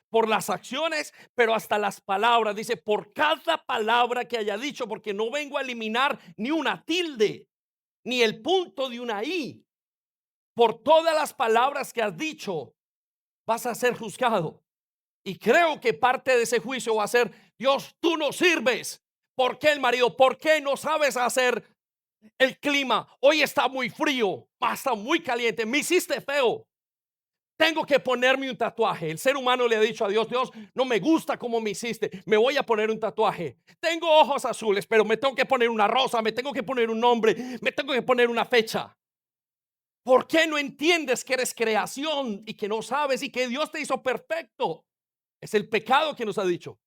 por las acciones, pero hasta las palabras. Dice, por cada palabra que haya dicho, porque no vengo a eliminar ni una tilde, ni el punto de una i. Por todas las palabras que has dicho, vas a ser juzgado. Y creo que parte de ese juicio va a ser: Dios, tú no sirves. ¿Por qué el marido? ¿Por qué no sabes hacer el clima? Hoy está muy frío, está muy caliente, me hiciste feo. Tengo que ponerme un tatuaje. El ser humano le ha dicho a Dios: Dios, no me gusta cómo me hiciste, me voy a poner un tatuaje. Tengo ojos azules, pero me tengo que poner una rosa, me tengo que poner un nombre, me tengo que poner una fecha. ¿Por qué no entiendes que eres creación y que no sabes y que Dios te hizo perfecto? Es el pecado que nos ha dicho.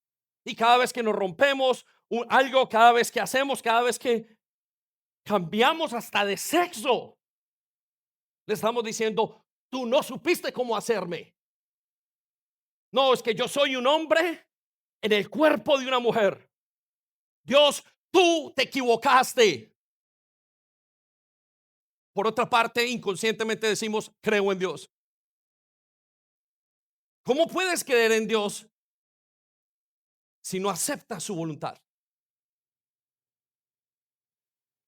Y cada vez que nos rompemos algo, cada vez que hacemos, cada vez que cambiamos hasta de sexo, le estamos diciendo: tú no supiste cómo hacerme. No, es que yo soy un hombre en el cuerpo de una mujer. Dios, tú te equivocaste. Por otra parte, inconscientemente decimos: creo en Dios. ¿Cómo puedes creer en Dios si no aceptas su voluntad?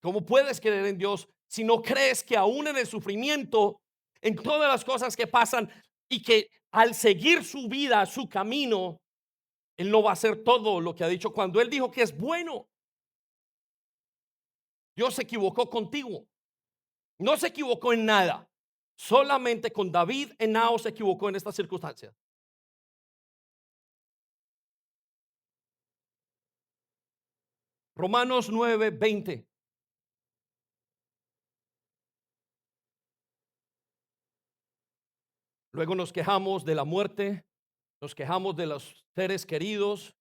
¿Cómo puedes creer en Dios si no crees que aún en el sufrimiento, en todas las cosas que pasan, y que al seguir su vida, su camino, Él no va a hacer todo lo que ha dicho? Cuando Él dijo que es bueno, Dios se equivocó contigo. No se equivocó en nada. Solamente con David en Nao se equivocó en estas circunstancias. Romanos 9:20. Luego nos quejamos de la muerte, nos quejamos de los seres queridos,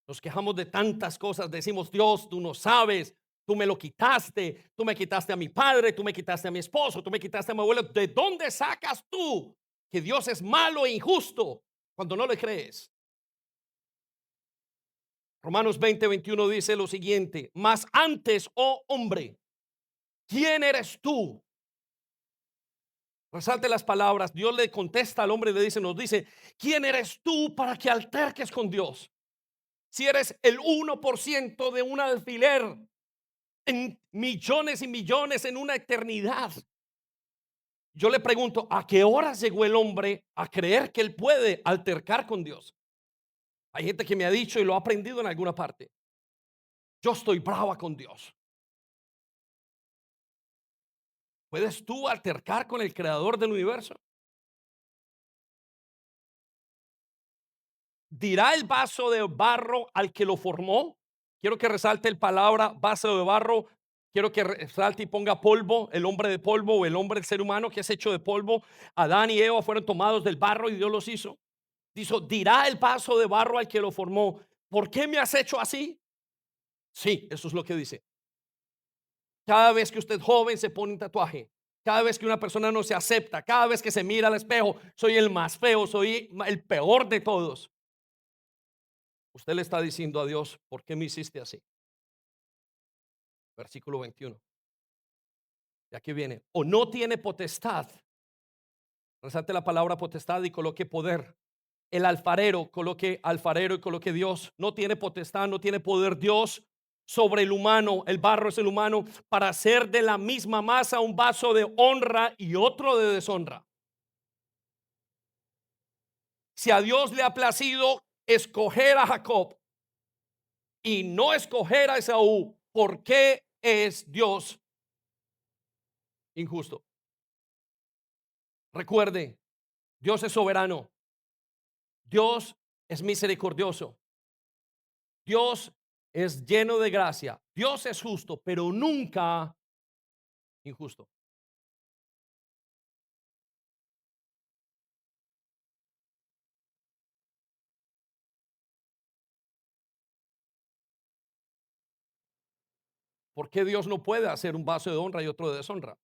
nos quejamos de tantas cosas. Decimos, Dios, tú no sabes, tú me lo quitaste, tú me quitaste a mi padre, tú me quitaste a mi esposo, tú me quitaste a mi abuelo. ¿De dónde sacas tú que Dios es malo e injusto cuando no le crees? Romanos 20:21 dice lo siguiente: mas antes, oh hombre, ¿quién eres tú? Resalte las palabras. Dios le contesta al hombre y le dice, nos dice, ¿quién eres tú para que alterques con Dios? Si eres el 1% de un alfiler en millones y millones en una eternidad. Yo le pregunto, ¿a qué horas llegó el hombre a creer que él puede altercar con Dios? Hay gente que me ha dicho y lo ha aprendido en alguna parte. Yo estoy brava con Dios. ¿Puedes tú altercar con el creador del universo? ¿Dirá el vaso de barro al que lo formó? Quiero que resalte el palabra vaso de barro. Quiero que resalte y ponga polvo, el hombre de polvo o el hombre, el ser humano que es hecho de polvo. Adán y Eva fueron tomados del barro y Dios los hizo. Dijo, dirá el vaso de barro al que lo formó, ¿por qué me has hecho así? Sí, eso es lo que dice. Cada vez que usted joven se pone un tatuaje, cada vez que una persona no se acepta, cada vez que se mira al espejo, soy el más feo, soy el peor de todos. Usted le está diciendo a Dios, ¿por qué me hiciste así? Versículo 21. Y aquí viene, o no tiene potestad. Resalte la palabra potestad y coloque poder. El alfarero, coloque alfarero y coloque Dios. No tiene potestad, no tiene poder Dios sobre el humano. El barro es el humano para hacer de la misma masa un vaso de honra y otro de deshonra. Si a Dios le ha placido escoger a Jacob y no escoger a Esaú, ¿por qué es Dios injusto? Recuerde, Dios es soberano. Dios es misericordioso. Dios es lleno de gracia. Dios es justo, pero nunca injusto. ¿Por qué Dios no puede hacer un vaso de honra y otro de deshonra?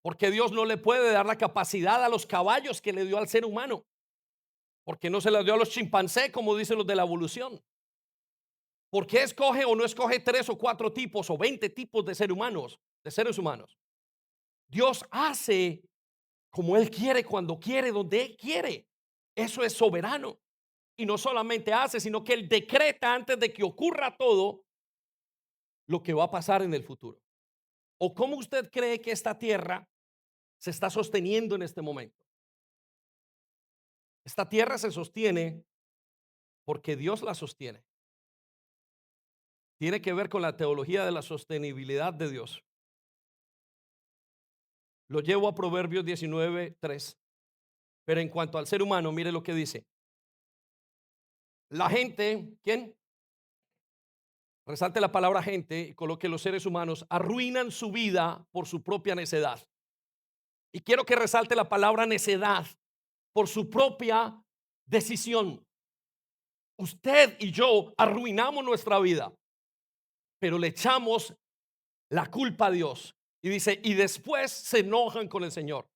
¿Por qué Dios no le puede dar la capacidad a los caballos que le dio al ser humano? ¿Por qué no se la dio a los chimpancés, como dicen los de la evolución? ¿Por qué escoge o no escoge 3 o 4 tipos o 20 tipos de seres humanos? Dios hace como Él quiere, cuando quiere, donde Él quiere. Eso es soberano. Y no solamente hace, sino que Él decreta antes de que ocurra todo lo que va a pasar en el futuro. ¿O cómo usted cree que esta tierra se está sosteniendo en este momento? Esta tierra se sostiene porque Dios la sostiene. Tiene que ver con la teología de la sostenibilidad de Dios. Lo llevo a Proverbios 19:3. Pero en cuanto al ser humano, mire lo que dice. La gente, ¿quién? Resalte la palabra gente y coloque los seres humanos, arruinan su vida por su propia necedad. Y quiero que resalte la palabra necedad por su propia decisión. Usted y yo arruinamos nuestra vida, pero le echamos la culpa a Dios. Y dice, y después se enojan con el Señor.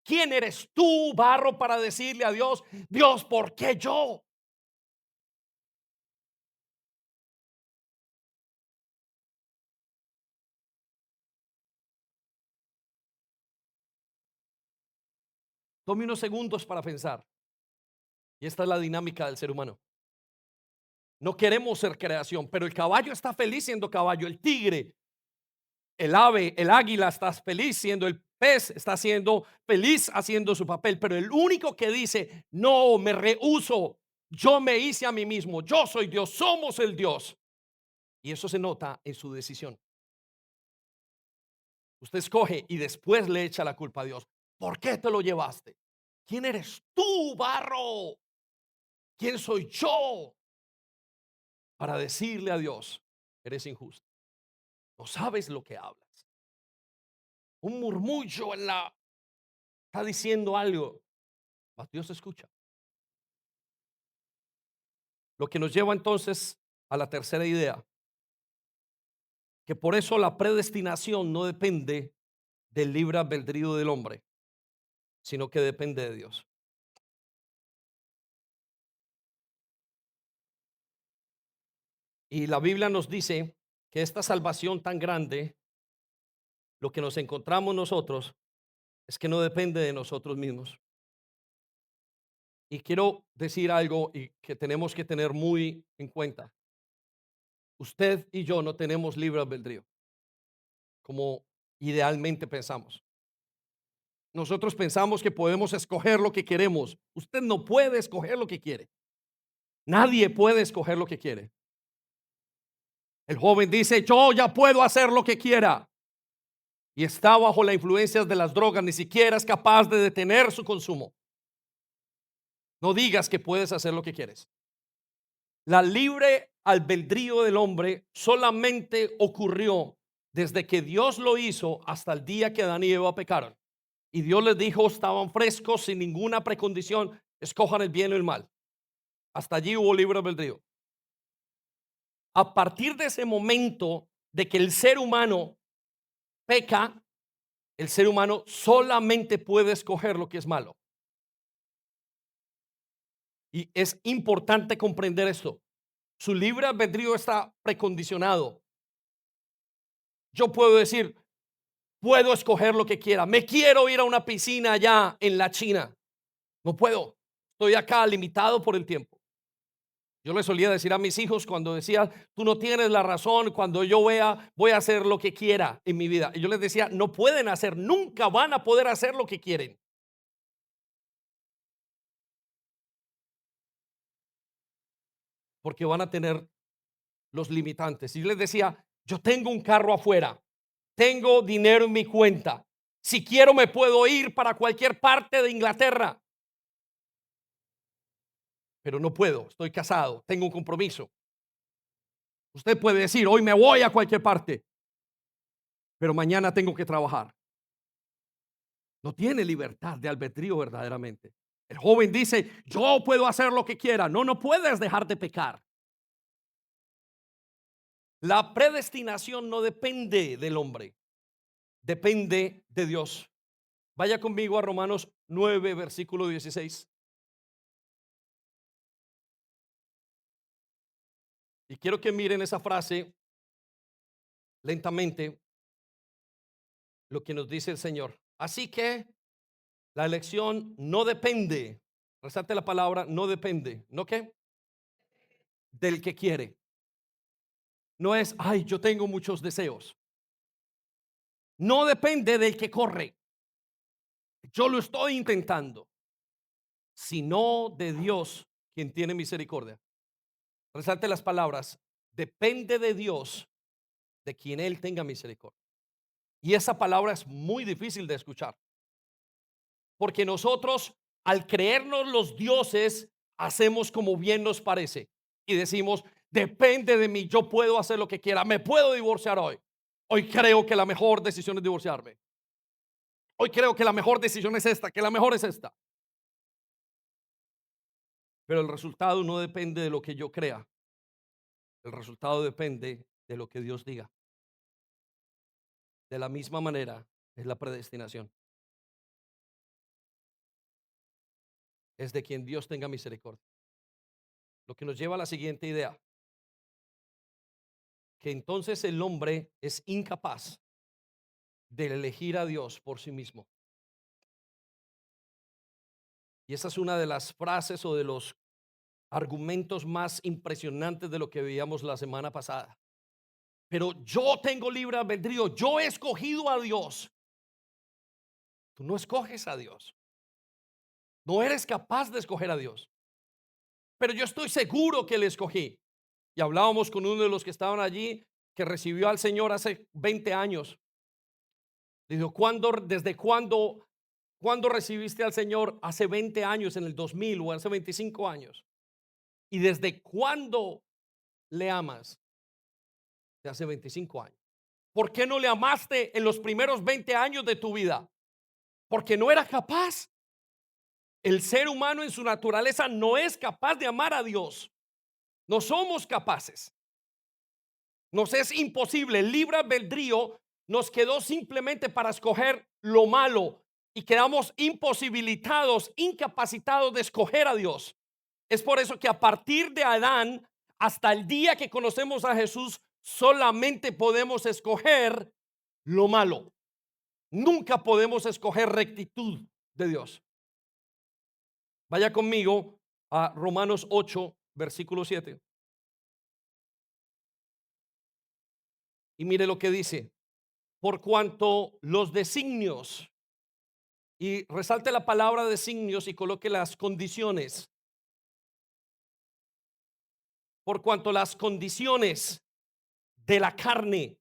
¿Quién eres tú, barro, para decirle a Dios, Dios, ¿por qué yo? Tome unos segundos para pensar. Y esta es la dinámica del ser humano. No queremos ser creación, pero el caballo está feliz siendo caballo, el tigre, el ave, el águila está feliz siendo, el pez está siendo feliz haciendo su papel, pero el único que dice, no, me rehúso, yo me hice a mí mismo, yo soy Dios, somos el Dios. Y eso se nota en su decisión. Usted escoge y después le echa la culpa a Dios. ¿Por qué te lo llevaste? ¿Quién eres tú, barro? ¿Quién soy yo para decirle a Dios, eres injusto? No sabes lo que hablas. Un murmullo en la Está diciendo algo, mas Dios escucha. Lo que nos lleva entonces a la tercera idea, que por eso la predestinación no depende del libre albedrío del hombre, sino que depende de Dios. Y la Biblia nos dice que esta salvación tan grande, lo que nos encontramos nosotros, es que no depende de nosotros mismos. Y quiero decir algo y que tenemos que tener muy en cuenta. Usted y yo no tenemos libre albedrío, como idealmente pensamos. Nosotros pensamos que podemos escoger lo que queremos. Usted no puede escoger lo que quiere. Nadie puede escoger lo que quiere. El joven dice, yo ya puedo hacer lo que quiera. Y está bajo la influencia de las drogas, ni siquiera es capaz de detener su consumo. No digas que puedes hacer lo que quieres. La libre albedrío del hombre solamente ocurrió desde que Dios lo hizo hasta el día que Adán y Eva pecaron. Y Dios les dijo, estaban frescos, sin ninguna precondición, escojan el bien o el mal. Hasta allí hubo libre albedrío. A partir de ese momento de que el ser humano peca, el ser humano solamente puede escoger lo que es malo. Y es importante comprender esto. Su libre albedrío está precondicionado. Yo puedo decir, puedo escoger lo que quiera. Me quiero ir a una piscina allá en la China. No puedo. Estoy acá limitado por el tiempo. Yo le solía decir a mis hijos cuando decía, tú no tienes la razón, cuando yo vea, voy a hacer lo que quiera en mi vida. Y yo les decía, no pueden hacer, nunca van a poder hacer lo que quieren. Porque van a tener los limitantes. Y yo les decía, yo tengo un carro afuera, tengo dinero en mi cuenta. Si quiero me puedo ir para cualquier parte de Inglaterra, pero no puedo, estoy casado, tengo un compromiso. Usted puede decir, hoy me voy a cualquier parte, pero mañana tengo que trabajar. No tiene libertad de albedrío verdaderamente. El joven dice, yo puedo hacer lo que quiera. No, no puedes dejar de pecar. La predestinación no depende del hombre, depende de Dios. Vaya conmigo a Romanos 9, versículo 16. Y quiero que miren esa frase lentamente, lo que nos dice el Señor. Así que la elección no depende, resalte la palabra, no depende, ¿no qué? Del que quiere. No es, ay, yo tengo muchos deseos. No depende del que corre. Yo lo estoy intentando, sino de Dios, quien tiene misericordia. Resalte las palabras, depende de Dios, de quien Él tenga misericordia. Y esa palabra es muy difícil de escuchar, porque nosotros, al creernos los dioses, hacemos como bien nos parece y decimos, depende de mí, yo puedo hacer lo que quiera, me puedo divorciar hoy. Hoy creo que la mejor decisión es divorciarme. Hoy creo que la mejor decisión es esta, que la mejor es esta. Pero el resultado no depende de lo que yo crea. El resultado depende de lo que Dios diga. De la misma manera es la predestinación. Es de quien Dios tenga misericordia. Lo que nos lleva a la siguiente idea, que entonces el hombre es incapaz de elegir a Dios por sí mismo. Y esa es una de las frases o de los argumentos más impresionantes de lo que veíamos la semana pasada. Pero yo tengo libre albedrío, yo he escogido a Dios. Tú no escoges a Dios. No eres capaz de escoger a Dios. Pero yo estoy seguro que le escogí. Y hablábamos con uno de los que estaban allí que recibió al Señor hace 20 años. Le dijo, ¿cuándo recibiste al Señor? Hace 20 años, en el 2000 o hace 25 años. ¿Y desde cuándo le amas? De hace 25 años. ¿Por qué no le amaste en los primeros 20 años de tu vida? porque no era capaz. El ser humano en su naturaleza no es capaz de amar a Dios. No somos capaces. Nos es imposible. El libre albedrío nos quedó simplemente para escoger lo malo y quedamos imposibilitados, incapacitados de escoger a Dios. Es por eso que a partir de Adán hasta el día que conocemos a Jesús, solamente podemos escoger lo malo. Nunca podemos escoger rectitud de Dios. Vaya conmigo a Romanos 8, versículo 7. Y mire lo que dice: por cuanto los designios, y resalte la palabra designios y coloque las condiciones, por cuanto las condiciones de la carne,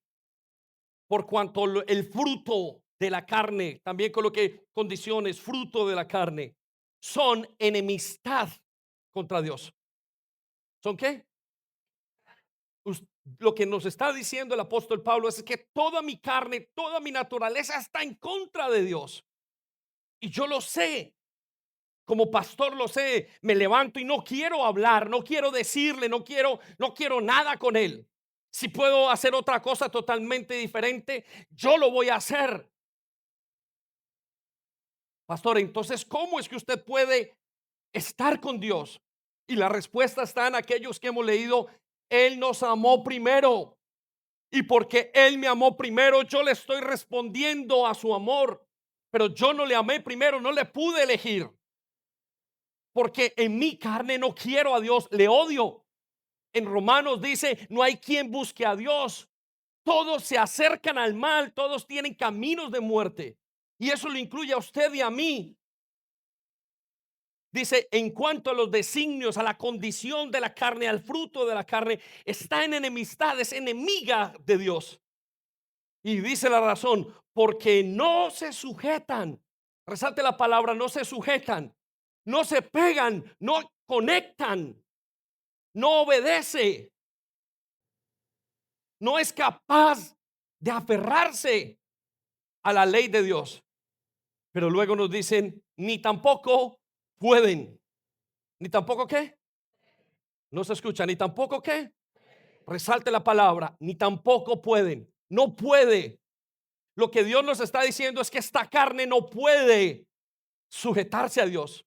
por cuanto el fruto de la carne, también coloque condiciones, fruto de la carne, son enemistad contra Dios. ¿Son qué? Lo que nos está diciendo el apóstol Pablo es que toda mi carne, toda mi naturaleza está en contra de Dios. Y yo lo sé. Como pastor lo sé, me levanto y no quiero hablar, no quiero decirle, no quiero nada con él. Si puedo hacer otra cosa totalmente diferente, yo lo voy a hacer. Pastor, entonces, ¿cómo es que usted puede estar con Dios? Y la respuesta está en aquellos que hemos leído: Él nos amó primero. Y porque Él me amó primero, yo le estoy respondiendo a su amor. Pero yo no le amé primero, no le pude elegir. Porque en mi carne no quiero a Dios, le odio. En Romanos dice: no hay quien busque a Dios. Todos se acercan al mal, todos tienen caminos de muerte. Y eso lo incluye a usted y a mí. Dice: en cuanto a los designios, a la condición de la carne, al fruto de la carne, está en enemistad, es enemiga de Dios. Y dice la razón: porque no se sujetan. Resalte la palabra: no se sujetan, no se pegan, no conectan, no obedece, no es capaz de aferrarse a la ley de Dios. Pero luego nos dicen: ni tampoco pueden. Ni tampoco qué. No se escucha. Ni tampoco qué. Resalte la palabra: ni tampoco pueden. No puede. Lo que Dios nos está diciendo es que esta carne no puede sujetarse a Dios.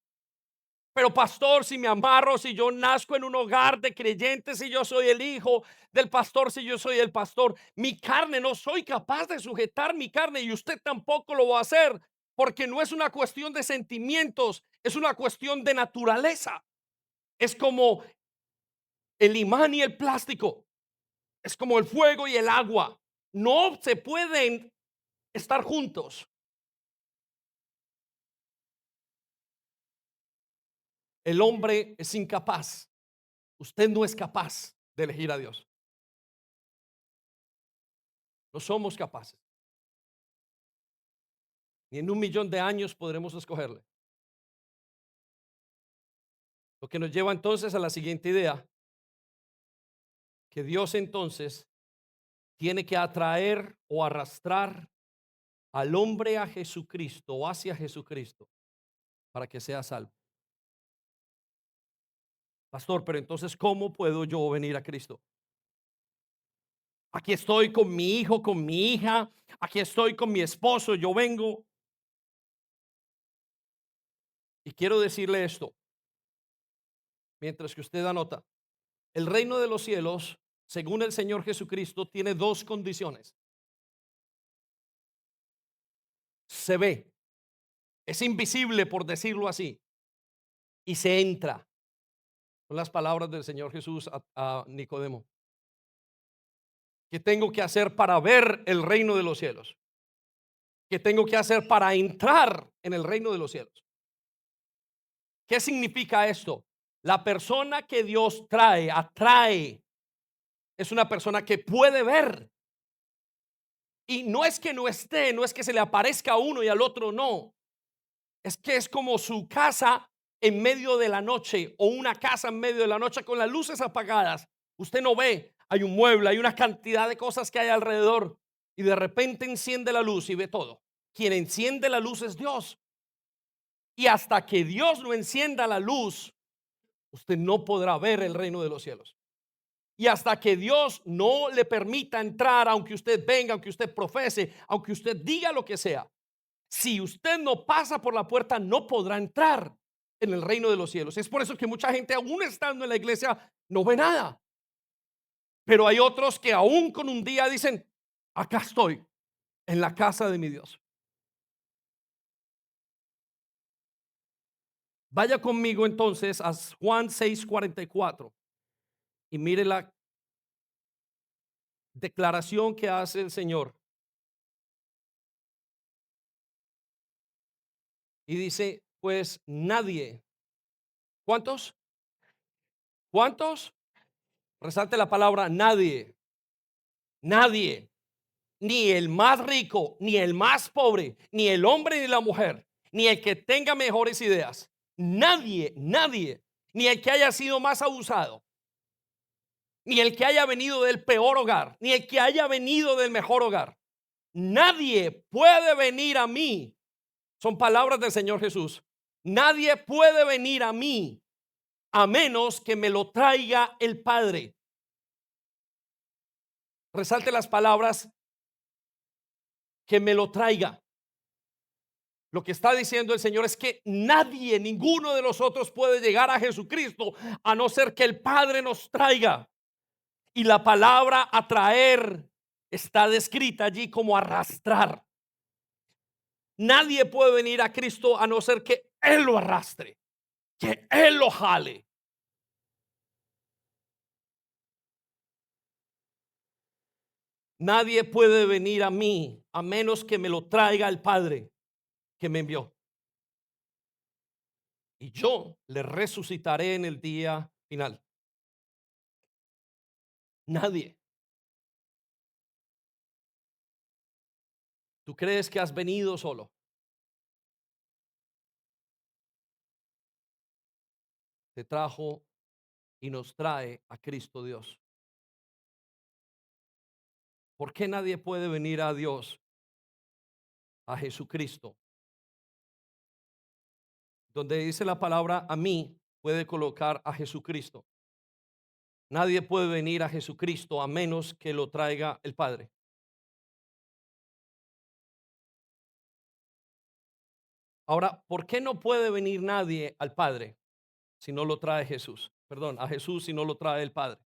Pero pastor, si me amarro, si yo nazco en un hogar de creyentes, si yo soy el hijo del pastor, si yo soy el pastor, mi carne, no soy capaz de sujetar mi carne, y usted tampoco lo va a hacer, porque no es una cuestión de sentimientos, es una cuestión de naturaleza. Es como el imán y el plástico, es como el fuego y el agua. No se pueden estar juntos. El hombre es incapaz. Usted no es capaz de elegir a Dios. No somos capaces. Ni en 1.000.000 de años podremos escogerle. Lo que nos lleva entonces a la siguiente idea: que Dios entonces tiene que atraer o arrastrar al hombre a Jesucristo o hacia Jesucristo para que sea salvo. Pastor, pero entonces, ¿cómo puedo yo venir a Cristo? Aquí estoy con mi hijo, con mi hija, aquí estoy con mi esposo, yo vengo. Y quiero decirle esto, mientras que usted anota: el reino de los cielos, según el Señor Jesucristo, tiene dos condiciones. Se ve, es invisible, por decirlo así, y se entra. Son las palabras del Señor Jesús a Nicodemo. ¿Qué tengo que hacer para ver el reino de los cielos? ¿Qué tengo que hacer para entrar en el reino de los cielos? ¿Qué significa esto? La persona que Dios atrae, es una persona que puede ver. Y no es que no esté, no es que se le aparezca a uno y al otro no. Es que es como su casa en medio de la noche, o una casa en medio de la noche con las luces apagadas. Usted no ve, hay un mueble, hay una cantidad de cosas que hay alrededor, y de repente enciende la luz y ve todo. quien enciende la luz es Dios. Y hasta que Dios no encienda la luz, usted no podrá ver el reino de los cielos. Y hasta que Dios no le permita entrar, aunque usted venga, aunque usted profese, aunque usted diga lo que sea, si usted no pasa por la puerta, no podrá entrar en el reino de los cielos. Es por eso que mucha gente, aún estando en la iglesia, no ve nada. Pero hay otros que aún con un día dicen, acá estoy, en la casa de mi Dios. Vaya conmigo entonces a Juan 6:44 y mire la declaración que hace el Señor. Y dice, pues nadie. ¿Cuántos? ¿Cuántos? Resalte la palabra nadie. Nadie. Ni el más rico, ni el más pobre, ni el hombre ni la mujer, ni el que tenga mejores ideas. Nadie, nadie. Ni el que haya sido más abusado, ni el que haya venido del peor hogar, ni el que haya venido del mejor hogar. Nadie puede venir a mí. Son palabras del Señor Jesús. Nadie puede venir a mí a menos que me lo traiga el Padre. Resalte las palabras, que me lo traiga. Lo que está diciendo el Señor es que nadie, ninguno de nosotros puede llegar a Jesucristo a no ser que el Padre nos traiga. Y la palabra atraer está descrita allí como arrastrar. Nadie puede venir a Cristo a no ser que Él lo arrastre, que Él lo jale. Nadie puede venir a mí a menos que me lo traiga el Padre que me envió. Y yo le resucitaré en el día final. Nadie. ¿Tú crees que has venido solo? Te trajo y nos trae a Cristo Dios. ¿Por qué nadie puede venir a Dios, a Jesucristo? Donde dice la palabra a mí, puede colocar a Jesucristo. Nadie puede venir a Jesucristo a menos que lo traiga el Padre. Ahora, ¿por qué no puede venir nadie al Padre si no lo trae Jesús? Perdón, a Jesús si no lo trae el Padre.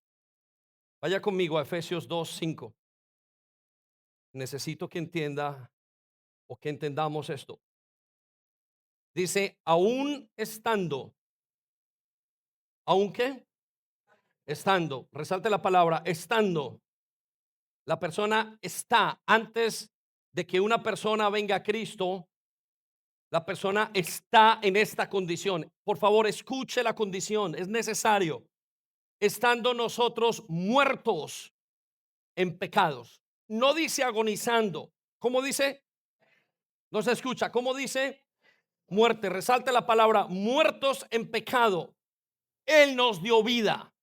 Vaya conmigo a Efesios 2:5. Necesito que entienda o que entendamos esto. Dice, aún estando, ¿aún qué? Estando, resalte la palabra, estando. La persona está antes de que una persona venga a Cristo. La persona está en esta condición. Por favor, escuche la condición. Es necesario. Estando nosotros muertos en pecados. No dice agonizando. ¿Cómo dice? No se escucha. ¿Cómo dice? Muerte. Resalte la palabra muertos en pecado. Él nos dio vida.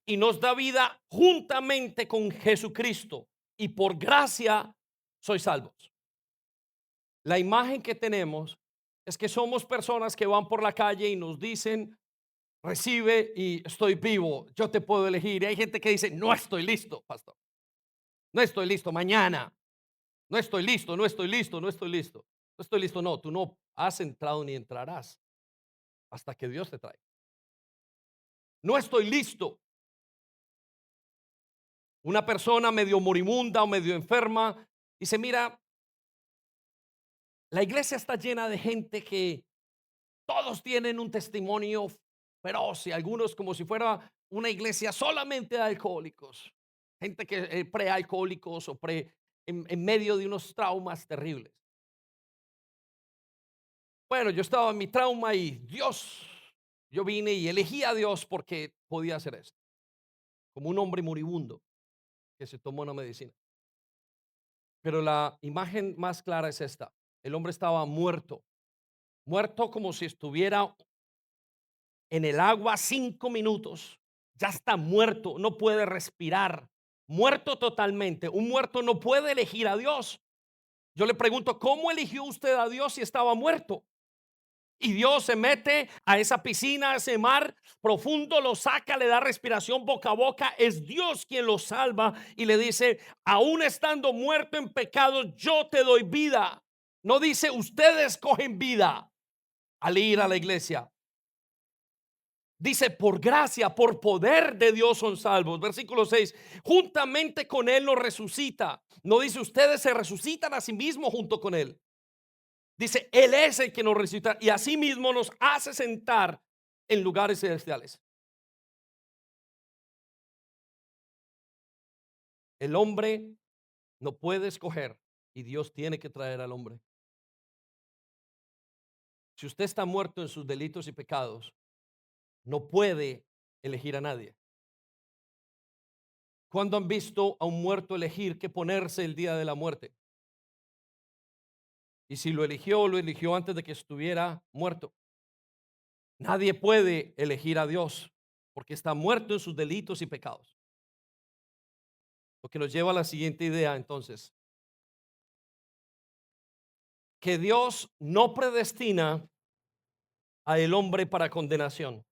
Y nos da vida juntamente con Jesucristo. Y por gracia sois salvos. La imagen que tenemos es que somos personas que van por la calle y nos dicen, recibe y estoy vivo, yo te puedo elegir. Y hay gente que dice, no estoy listo, pastor. No estoy listo mañana. No estoy listo, no estoy listo, no estoy listo. No estoy listo, no, tú no has entrado ni entrarás hasta que Dios te traiga. No estoy listo. Una persona medio moribunda o medio enferma dice, mira, la iglesia está llena de gente que todos tienen un testimonio feroz y algunos como si fuera una iglesia solamente de alcohólicos. Gente que prealcohólicos o en medio de unos traumas terribles. Bueno, yo estaba en mi trauma y Dios, yo vine y elegí a Dios porque podía hacer esto. Como un hombre moribundo que se tomó una medicina. Pero la imagen más clara es esta. El hombre estaba muerto. Muerto como si estuviera en el agua 5 minutos. Ya está muerto, no puede respirar. muerto totalmente. Un muerto no puede elegir a Dios. Yo le pregunto, ¿cómo eligió usted a Dios si estaba muerto? Y Dios se mete a esa piscina, a ese mar profundo, lo saca, le da respiración boca a boca. Es Dios quien lo salva y le dice, aún estando muerto en pecado, yo te doy vida. No dice, ustedes cogen vida al ir a la iglesia. Dice, por gracia, por poder de Dios son salvos. Versículo 6, juntamente con Él nos resucita. No dice, ustedes se resucitan a sí mismos junto con Él. Dice, Él es el que nos resucita y asimismo nos hace sentar en lugares celestiales. El hombre no puede escoger y Dios tiene que traer al hombre. Si usted está muerto en sus delitos y pecados, no puede elegir a nadie. ¿Cuándo han visto a un muerto elegir qué ponerse el día de la muerte? Y si lo eligió antes de que estuviera muerto. Nadie puede elegir a Dios porque está muerto en sus delitos y pecados. Lo que nos lleva a la siguiente idea entonces, que Dios no predestina al hombre para condenación.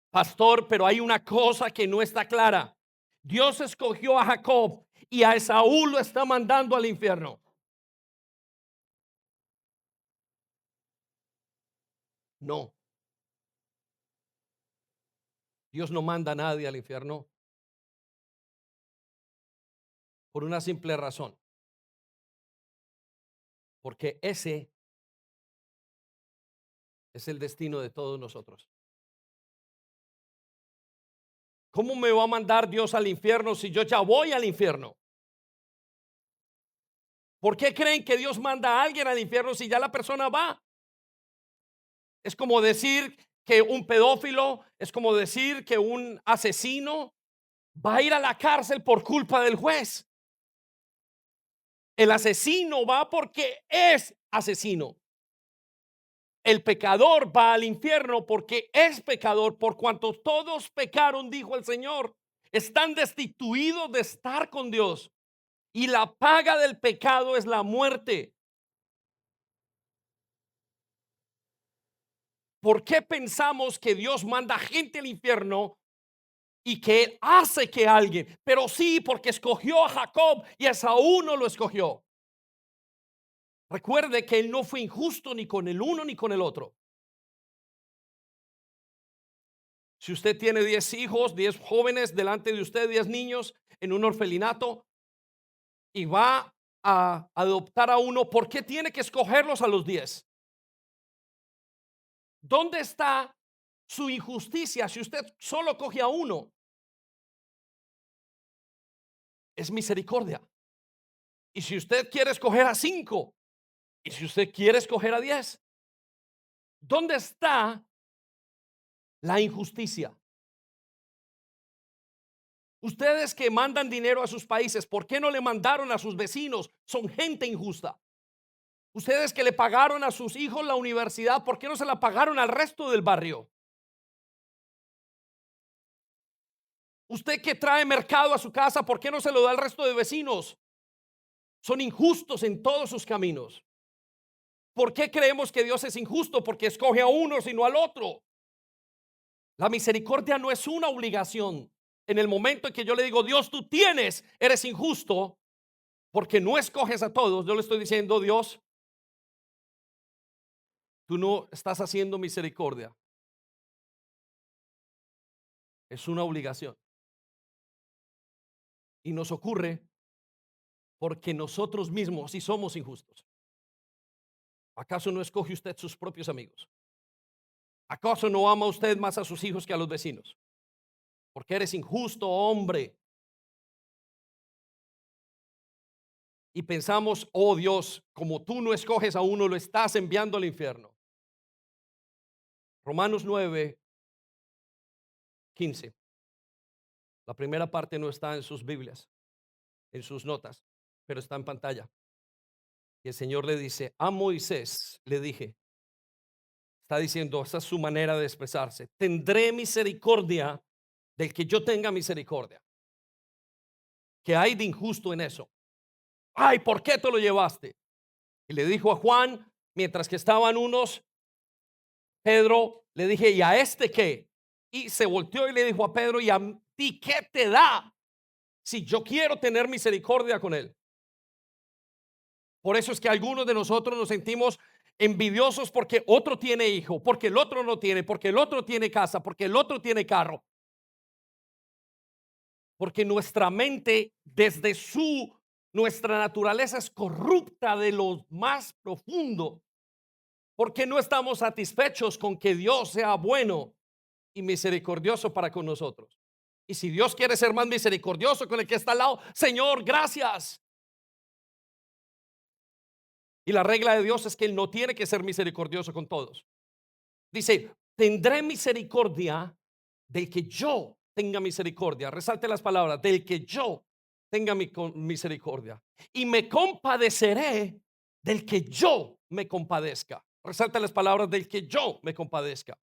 Pastor, pero hay una cosa que no está clara. Dios escogió a Jacob y a Esaú lo está mandando al infierno. No, Dios no manda a nadie al infierno por una simple razón, porque ese es el destino de todos nosotros. ¿Cómo me va a mandar Dios al infierno si yo ya voy al infierno? ¿Por qué creen que Dios manda a alguien al infierno si ya la persona va? Es como decir que un pedófilo, es como decir que un asesino va a ir a la cárcel por culpa del juez. El asesino va porque es asesino. El pecador va al infierno porque es pecador, por cuanto todos pecaron, dijo el Señor. Están destituidos de estar con Dios. Y la paga del pecado es la muerte. ¿Por qué pensamos que Dios manda gente al infierno y que Él hace que alguien? Pero sí, porque escogió a Jacob y a Esaú no lo escogió. Recuerde que Él no fue injusto ni con el uno ni con el otro. Si usted tiene 10 hijos, 10 jóvenes delante de usted, 10 niños en un orfelinato y va a adoptar a uno, ¿por qué tiene que escogerlos a los 10? ¿Dónde está su injusticia si usted solo coge a uno? Es misericordia. Y si usted quiere escoger a 5, y si usted quiere escoger a 10, ¿dónde está la injusticia? Ustedes que mandan dinero a sus países, ¿por qué no le mandaron a sus vecinos? Son gente injusta. Ustedes que le pagaron a sus hijos la universidad, ¿por qué no se la pagaron al resto del barrio? Usted que trae mercado a su casa, ¿por qué no se lo da al resto de vecinos? Son injustos en todos sus caminos. ¿Por qué creemos que Dios es injusto? Porque escoge a uno sino al otro. La misericordia no es una obligación. En el momento en que yo le digo, Dios, tú tienes, eres injusto, porque no escoges a todos, yo le estoy diciendo, Dios, tú no estás haciendo misericordia. Es una obligación. Y nos ocurre porque nosotros mismos sí somos injustos. ¿Acaso no escoge usted sus propios amigos? ¿Acaso no ama usted más a sus hijos que a los vecinos? Porque eres injusto, hombre. Y pensamos, oh Dios, como tú no escoges a uno, lo estás enviando al infierno. Romanos 9:15. La primera parte no está en sus Biblias, en sus notas, pero está en pantalla. Y el Señor le dice, a Moisés le dije, está diciendo, esa es su manera de expresarse, tendré misericordia del que yo tenga misericordia. ¿Qué hay de injusto en eso? Ay, ¿por qué te lo llevaste? Y le dijo a Juan, mientras que estaban unos, Pedro, le dije, ¿y a este qué? Y se volteó y le dijo a Pedro, ¿y a ti qué te da si yo quiero tener misericordia con él? Por eso es que algunos de nosotros nos sentimos envidiosos porque otro tiene hijo, porque el otro no tiene, porque el otro tiene casa, porque el otro tiene carro. Porque nuestra mente nuestra naturaleza es corrupta de lo más profundo. Porque no estamos satisfechos con que Dios sea bueno y misericordioso para con nosotros. Y si Dios quiere ser más misericordioso con el que está al lado, Señor, gracias. Y la regla de Dios es que Él no tiene que ser misericordioso con todos. Dice, tendré misericordia del que yo tenga misericordia. Resalte las palabras, del que yo tenga misericordia. Y me compadeceré del que yo me compadezca. Resalte las palabras, del que yo me compadezca.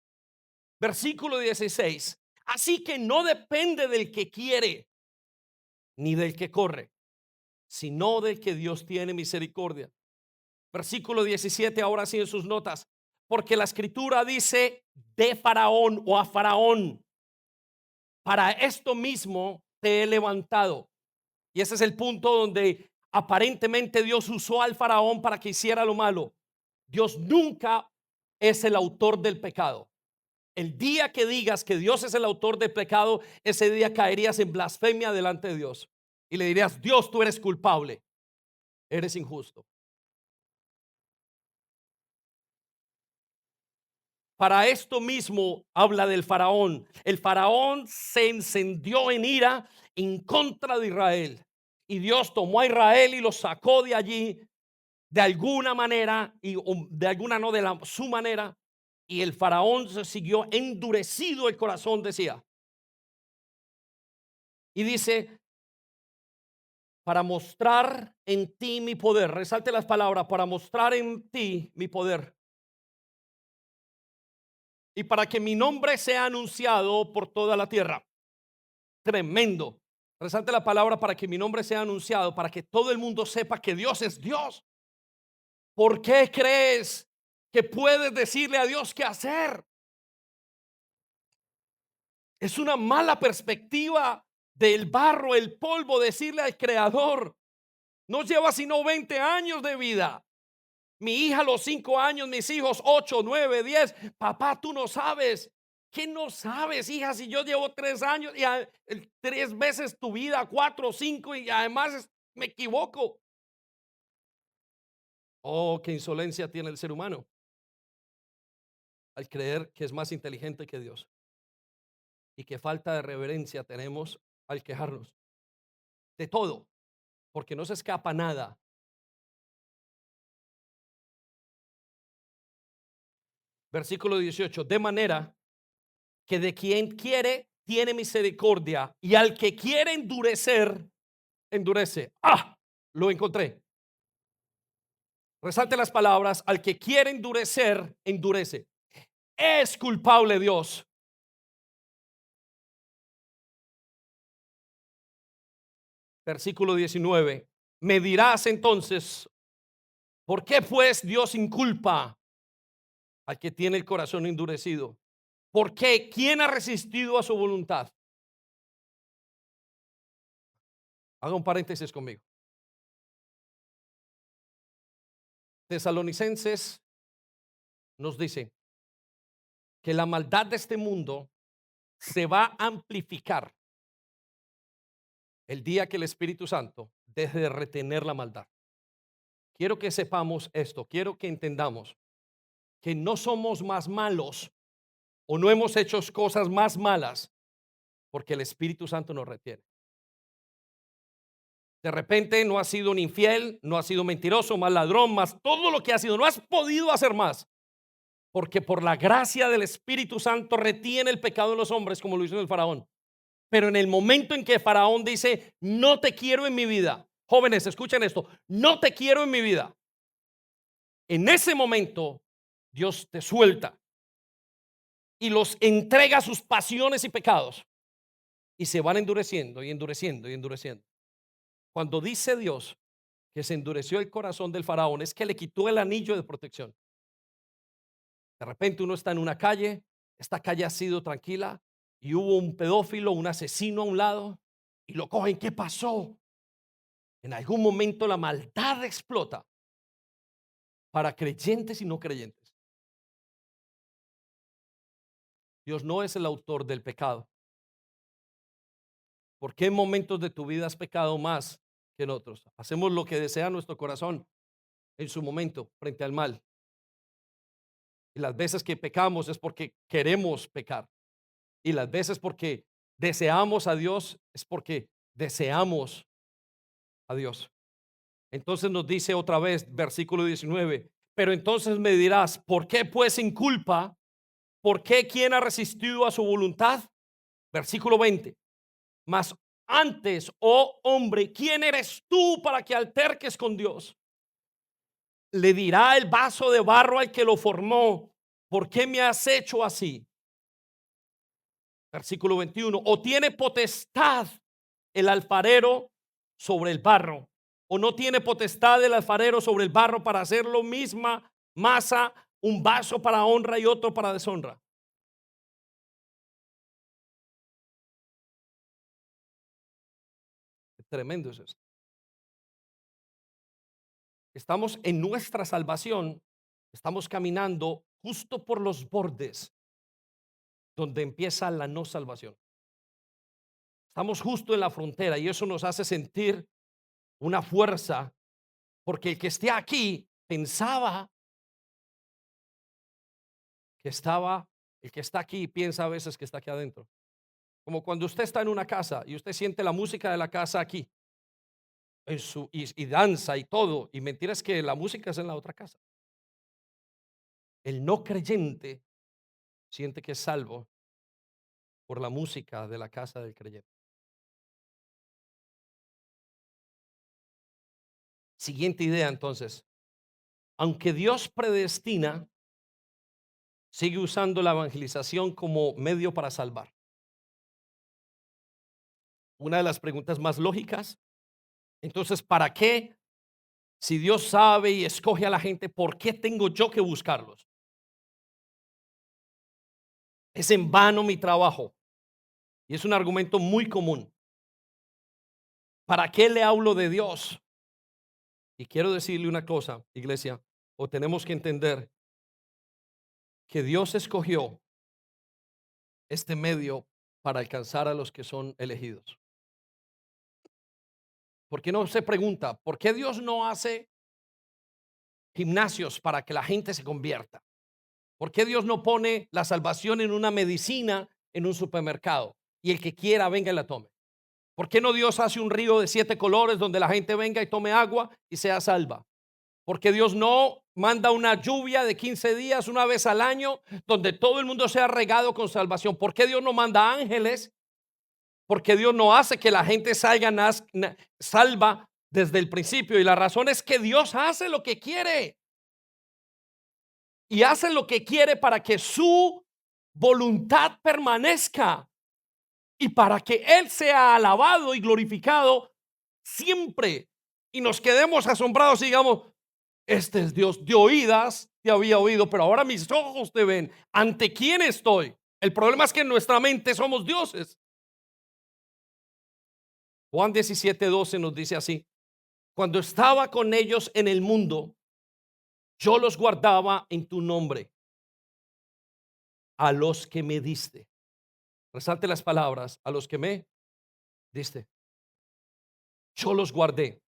Versículo 16. Así que no depende del que quiere ni del que corre, sino del que Dios tiene misericordia. Versículo 17, ahora sí en sus notas, porque la escritura dice de Faraón o a Faraón, para esto mismo te he levantado. Y ese es el punto donde aparentemente Dios usó al Faraón para que hiciera lo malo. Dios nunca es el autor del pecado. El día que digas que Dios es el autor del pecado, ese día caerías en blasfemia delante de Dios y le dirías, Dios, tú eres culpable, eres injusto. Para esto mismo habla del faraón. El faraón se encendió en ira en contra de Israel. Y Dios tomó a Israel y lo sacó de allí de alguna manera, y de alguna no, su manera. Y el faraón se siguió endurecido el corazón, decía. Y dice, para mostrar en ti mi poder. Resalte las palabras, para mostrar en ti mi poder. Y para que mi nombre sea anunciado por toda la tierra. Tremendo. Resalte la palabra, para que mi nombre sea anunciado, para que todo el mundo sepa que Dios es Dios. ¿Por qué crees que puedes decirle a Dios qué hacer? Es una mala perspectiva del barro, el polvo, decirle al Creador, no lleva sino 20 años de vida. Mi hija a los 5 años, mis hijos 8, 9, 10. Papá, tú no sabes. ¿Qué no sabes, hija? Si yo llevo 3 años y 3 veces tu vida, 4, 5 y además me equivoco. Oh, qué insolencia tiene el ser humano al creer que es más inteligente que Dios. Y qué falta de reverencia tenemos al quejarnos de todo, porque no se escapa nada. Versículo 18, de manera que de quien quiere tiene misericordia, y al que quiere endurecer, endurece. Ah, lo encontré. Resalte las palabras, al que quiere endurecer, endurece. Es culpable Dios. Versículo 19, me dirás entonces, ¿por qué pues Dios inculpa al que tiene el corazón endurecido? ¿Por qué? ¿Quién ha resistido a su voluntad? Haga un paréntesis conmigo. Tesalonicenses nos dice que la maldad de este mundo se va a amplificar el día que el Espíritu Santo deje de retener la maldad. Quiero que sepamos esto, quiero que entendamos que no somos más malos o no hemos hecho cosas más malas porque el Espíritu Santo nos retiene. De repente no has sido un infiel, no has sido mentiroso, más ladrón, más todo lo que has sido, no has podido hacer más. Porque por la gracia del Espíritu Santo retiene el pecado de los hombres, como lo hizo el faraón. Pero en el momento en que Faraón dice, no te quiero en mi vida, jóvenes, escuchen esto, no te quiero en mi vida. En ese momento, Dios te suelta y los entrega a sus pasiones y pecados. y se van endureciendo y endureciendo y endureciendo. Cuando dice Dios que se endureció el corazón del faraón, es que le quitó el anillo de protección. De repente uno está en una calle, esta calle ha sido tranquila y hubo un pedófilo, un asesino a un lado y lo cogen. ¿Qué pasó? En algún momento la maldad explota para creyentes y no creyentes. Dios no es el autor del pecado. ¿Por qué en momentos de tu vida has pecado más que en otros? Hacemos lo que desea nuestro corazón en su momento frente al mal. Y las veces que pecamos es porque queremos pecar. Y las veces porque deseamos a Dios es porque deseamos a Dios. Entonces nos dice otra vez, versículo 19, pero entonces me dirás, ¿por qué pues sin culpa? ¿Por qué quién ha resistido a su voluntad? Versículo 20, mas antes, oh hombre, ¿quién eres tú para que alterques con Dios? Le dirá el vaso de barro al que lo formó, ¿por qué me has hecho así? Versículo 21, o tiene potestad el alfarero sobre el barro, o no tiene potestad el alfarero sobre el barro para hacer lo misma masa, un vaso para honra y otro para deshonra. Qué tremendo es esto. Estamos en nuestra salvación, estamos caminando justo por los bordes donde empieza la no salvación. Estamos justo en la frontera y eso nos hace sentir una fuerza, porque el que esté aquí pensaba que estaba, el que está aquí piensa a veces que está aquí adentro. Como cuando usted está en una casa y usted siente la música de la casa aquí y danza y todo, y mentira es que la música es en la otra casa. El no creyente siente que es salvo por la música de la casa del creyente. Siguiente idea entonces, aunque Dios predestina, sigue usando la evangelización como medio para salvar. Una de las preguntas más lógicas, entonces, ¿para qué? Si Dios sabe y escoge a la gente, ¿por qué tengo yo que buscarlos? Es en vano mi trabajo. Y es un argumento muy común. ¿Para qué le hablo de Dios? Y quiero decirle una cosa, iglesia, o tenemos que entender que Dios escogió este medio para alcanzar a los que son elegidos. ¿Por qué no se pregunta, por qué Dios no hace gimnasios para que la gente se convierta? ¿Por qué Dios no pone la salvación en una medicina en un supermercado y el que quiera venga y la tome? ¿Por qué no Dios hace un río de 7 colores donde la gente venga y tome agua y sea salva? Porque Dios no manda una lluvia de 15 días una vez al año donde todo el mundo sea regado con salvación. ¿Por qué Dios no manda ángeles? Porque Dios no hace que la gente salga salva desde el principio. Y la razón es que Dios hace lo que quiere. Y hace lo que quiere para que su voluntad permanezca. Y para que Él sea alabado y glorificado siempre. Y nos quedemos asombrados y digamos, este es Dios. De oídas te había oído, pero ahora mis ojos te ven. ¿Ante quién estoy? El problema es que en nuestra mente somos dioses. Juan 17:12 nos dice así: cuando estaba con ellos en el mundo, yo los guardaba en tu nombre, a los que me diste. Resalte las palabras, a los que me diste. Yo los guardé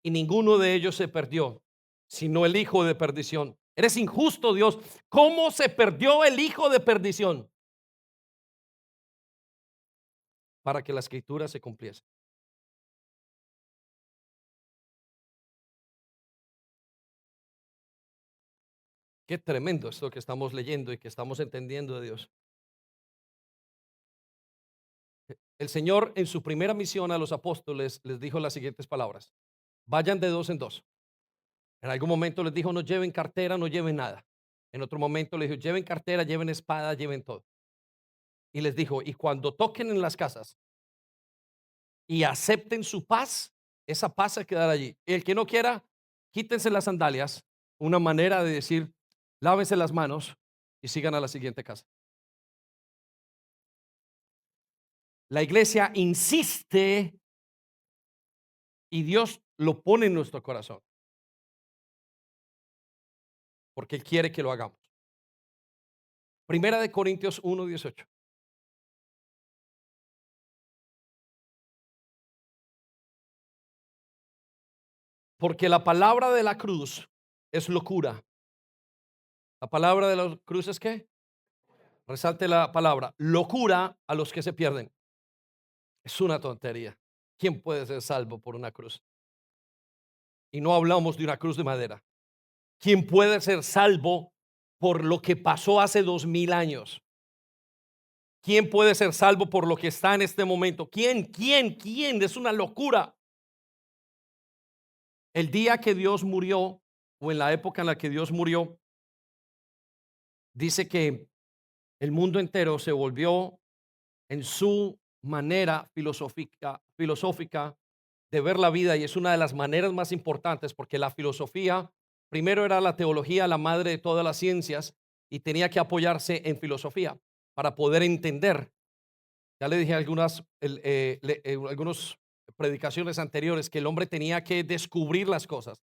y ninguno de ellos se perdió, sino el hijo de perdición. Eres injusto, Dios. ¿Cómo se perdió el hijo de perdición? Para que la escritura se cumpliese. Qué tremendo esto que estamos leyendo y que estamos entendiendo de Dios. El Señor en su primera misión a los apóstoles les dijo las siguientes palabras: vayan de dos en dos. En algún momento les dijo, no lleven cartera, no lleven nada. En otro momento les dijo, lleven cartera, lleven espada, lleven todo. y les dijo, y cuando toquen en las casas y acepten su paz, esa paz se quedará allí. El que no quiera, quítense las sandalias, una manera de decir, lávense las manos y sigan a la siguiente casa. La iglesia insiste y Dios lo pone en nuestro corazón, porque Él quiere que lo hagamos. Primera de Corintios 1:18. Porque la palabra de la cruz es locura. La palabra de la cruz es ¿qué? Resalte la palabra. Locura a los que se pierden. Es una tontería. ¿Quién puede ser salvo por una cruz? Y no hablamos de una cruz de madera. ¿Quién puede ser salvo por lo que pasó hace 2000 años? ¿Quién puede ser salvo por lo que está en este momento? ¿Quién? ¿Quién? ¿Quién? Es una locura. El día que Dios murió, o en la época en la que Dios murió, dice que el mundo entero se volvió en su manera filosófica de ver la vida, y es una de las maneras más importantes porque la filosofía primero era la teología, la madre de todas las ciencias, y tenía que apoyarse en filosofía para poder entender. Ya le dije algunas predicaciones anteriores que el hombre tenía que descubrir las cosas,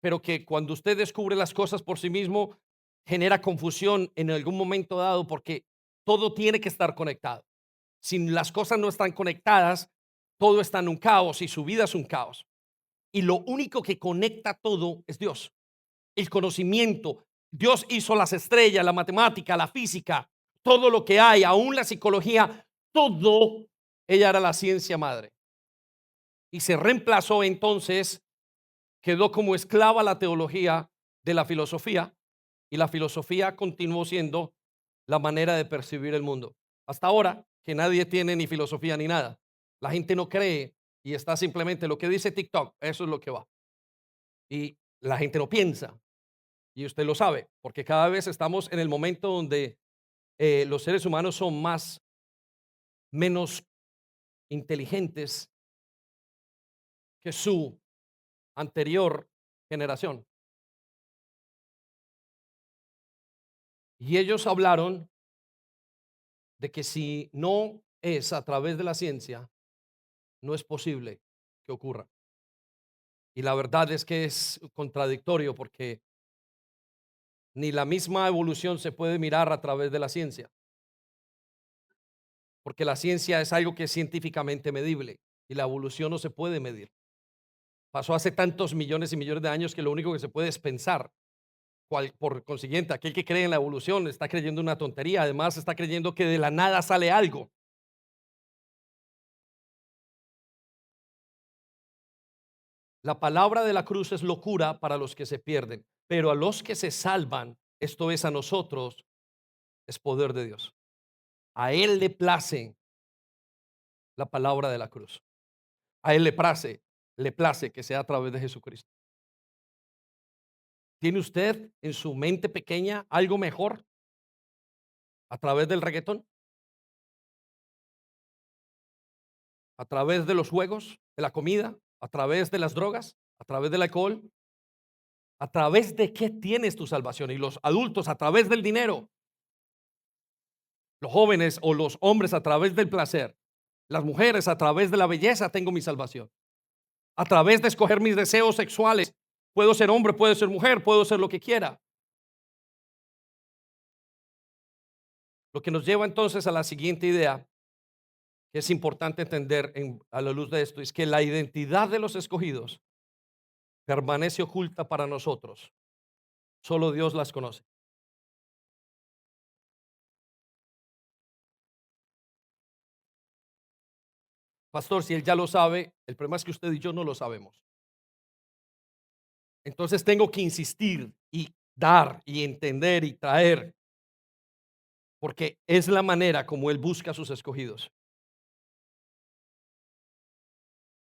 pero que cuando usted descubre las cosas por sí mismo genera confusión en algún momento dado porque todo tiene que estar conectado. Si las cosas no están conectadas, todo está en un caos y su vida es un caos. Y lo único que conecta todo es Dios, el conocimiento. Dios hizo las estrellas, la matemática, la física, todo lo que hay, aún la psicología, todo. Ella era la ciencia madre. Y se reemplazó entonces, quedó como esclava la teología de la filosofía, y la filosofía continuó siendo la manera de percibir el mundo. Hasta ahora, que nadie tiene ni filosofía ni nada. La gente no cree y está simplemente lo que dice TikTok, eso es lo que va. Y la gente no piensa, y usted lo sabe, porque cada vez estamos en el momento donde los seres humanos son menos inteligentes que su anterior generación. Y ellos hablaron de que si no es a través de la ciencia, no es posible que ocurra. Y la verdad es que es contradictorio porque ni la misma evolución se puede mirar a través de la ciencia, porque la ciencia es algo que es científicamente medible y la evolución no se puede medir. Pasó hace tantos millones y millones de años que lo único que se puede es pensar. Por consiguiente, aquel que cree en la evolución está creyendo una tontería, además está creyendo que de la nada sale algo. La palabra de la cruz es locura para los que se pierden, pero a los que se salvan, esto es a nosotros, es poder de Dios. A Él le place la palabra de la cruz. A Él le place que sea a través de Jesucristo. ¿Tiene usted en su mente pequeña algo mejor a través del reggaetón? ¿A través de los juegos, de la comida, a través de las drogas, a través del alcohol? ¿A través de qué tienes tu salvación? Y los adultos a través del dinero, los jóvenes o los hombres a través del placer, las mujeres a través de la belleza tengo mi salvación. A través de escoger mis deseos sexuales, puedo ser hombre, puedo ser mujer, puedo ser lo que quiera. Lo que nos lleva entonces a la siguiente idea, que es importante entender a la luz de esto, es que la identidad de los escogidos permanece oculta para nosotros. Solo Dios las conoce. Pastor, si él ya lo sabe, el problema es que usted y yo no lo sabemos. Entonces tengo que insistir y dar y entender y traer, porque es la manera como él busca a sus escogidos.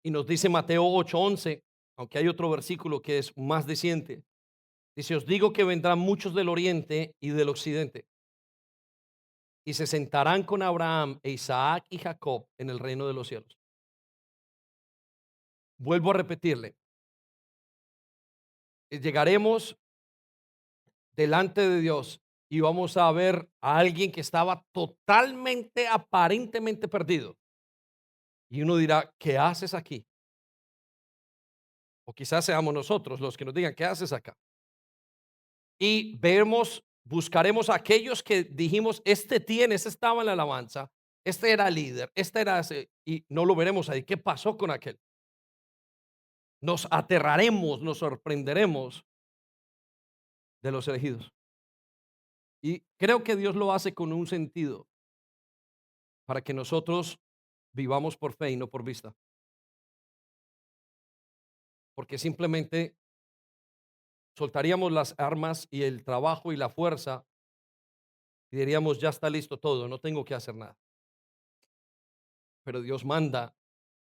Y nos dice Mateo 8:11, aunque hay otro versículo que es más diciente. Dice, os digo que vendrán muchos del oriente y del occidente. y se sentarán con Abraham e Isaac y Jacob en el reino de los cielos. Vuelvo a repetirle, llegaremos delante de Dios y vamos a ver a alguien que estaba totalmente, aparentemente perdido. Y uno dirá, ¿qué haces aquí? O quizás seamos nosotros los que nos digan, ¿qué haces acá? Y vemos, buscaremos a aquellos que dijimos, este estaba en la alabanza, este era líder, este era ese, y no lo veremos ahí. ¿Qué pasó con aquel? Nos aterraremos, nos sorprenderemos de los elegidos. Y creo que Dios lo hace con un sentido para que nosotros vivamos por fe y no por vista. Porque simplemente soltaríamos las armas y el trabajo y la fuerza y diríamos, ya está listo todo, no tengo que hacer nada. Pero Dios manda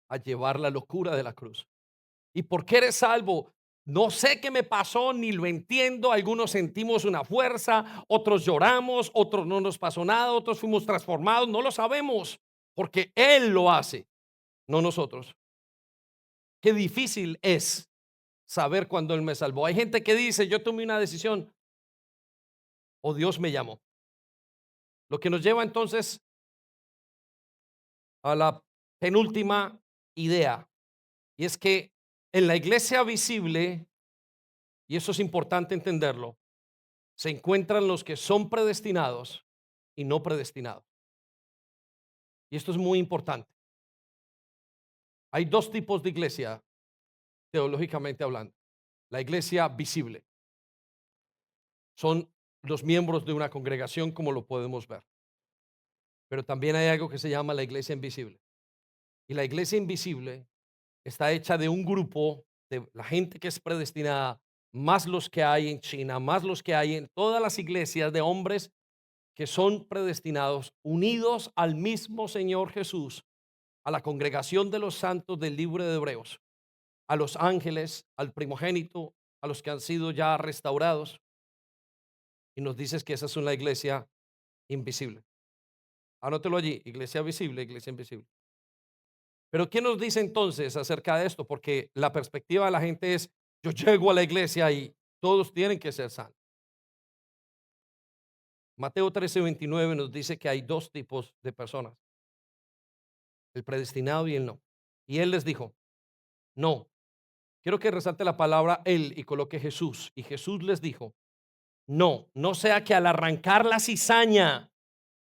a llevar la locura de la cruz. ¿Y por qué eres salvo? No sé qué me pasó, ni lo entiendo. Algunos sentimos una fuerza, otros lloramos, otros no nos pasó nada, otros fuimos transformados. No lo sabemos, porque Él lo hace, no nosotros. Qué difícil es saber cuándo Él me salvó. Hay gente que dice, yo tomé una decisión o Dios me llamó. Lo que nos lleva entonces a la penúltima idea, y es que en la iglesia visible, y eso es importante entenderlo, se encuentran los que son predestinados y no predestinados. Y esto es muy importante. Hay dos tipos de iglesia, teológicamente hablando. La iglesia visible son los miembros de una congregación, como lo podemos ver. Pero también hay algo que se llama la iglesia invisible. Y la iglesia invisible está hecha de un grupo de la gente que es predestinada, más los que hay en China, más los que hay en todas las iglesias de hombres que son predestinados, unidos al mismo Señor Jesús, a la congregación de los santos del libro de Hebreos, a los ángeles, al primogénito, a los que han sido ya restaurados. Y nos dices que esa es una iglesia invisible. Anótelo allí, iglesia visible, iglesia invisible. Pero ¿qué nos dice entonces acerca de esto? Porque la perspectiva de la gente es, yo llego a la iglesia y todos tienen que ser santos. Mateo 13:29 nos dice que hay dos tipos de personas, el predestinado y el no. Y él les dijo, no, quiero que resalte la palabra él y coloque Jesús. Y Jesús les dijo, no, no sea que al arrancar la cizaña,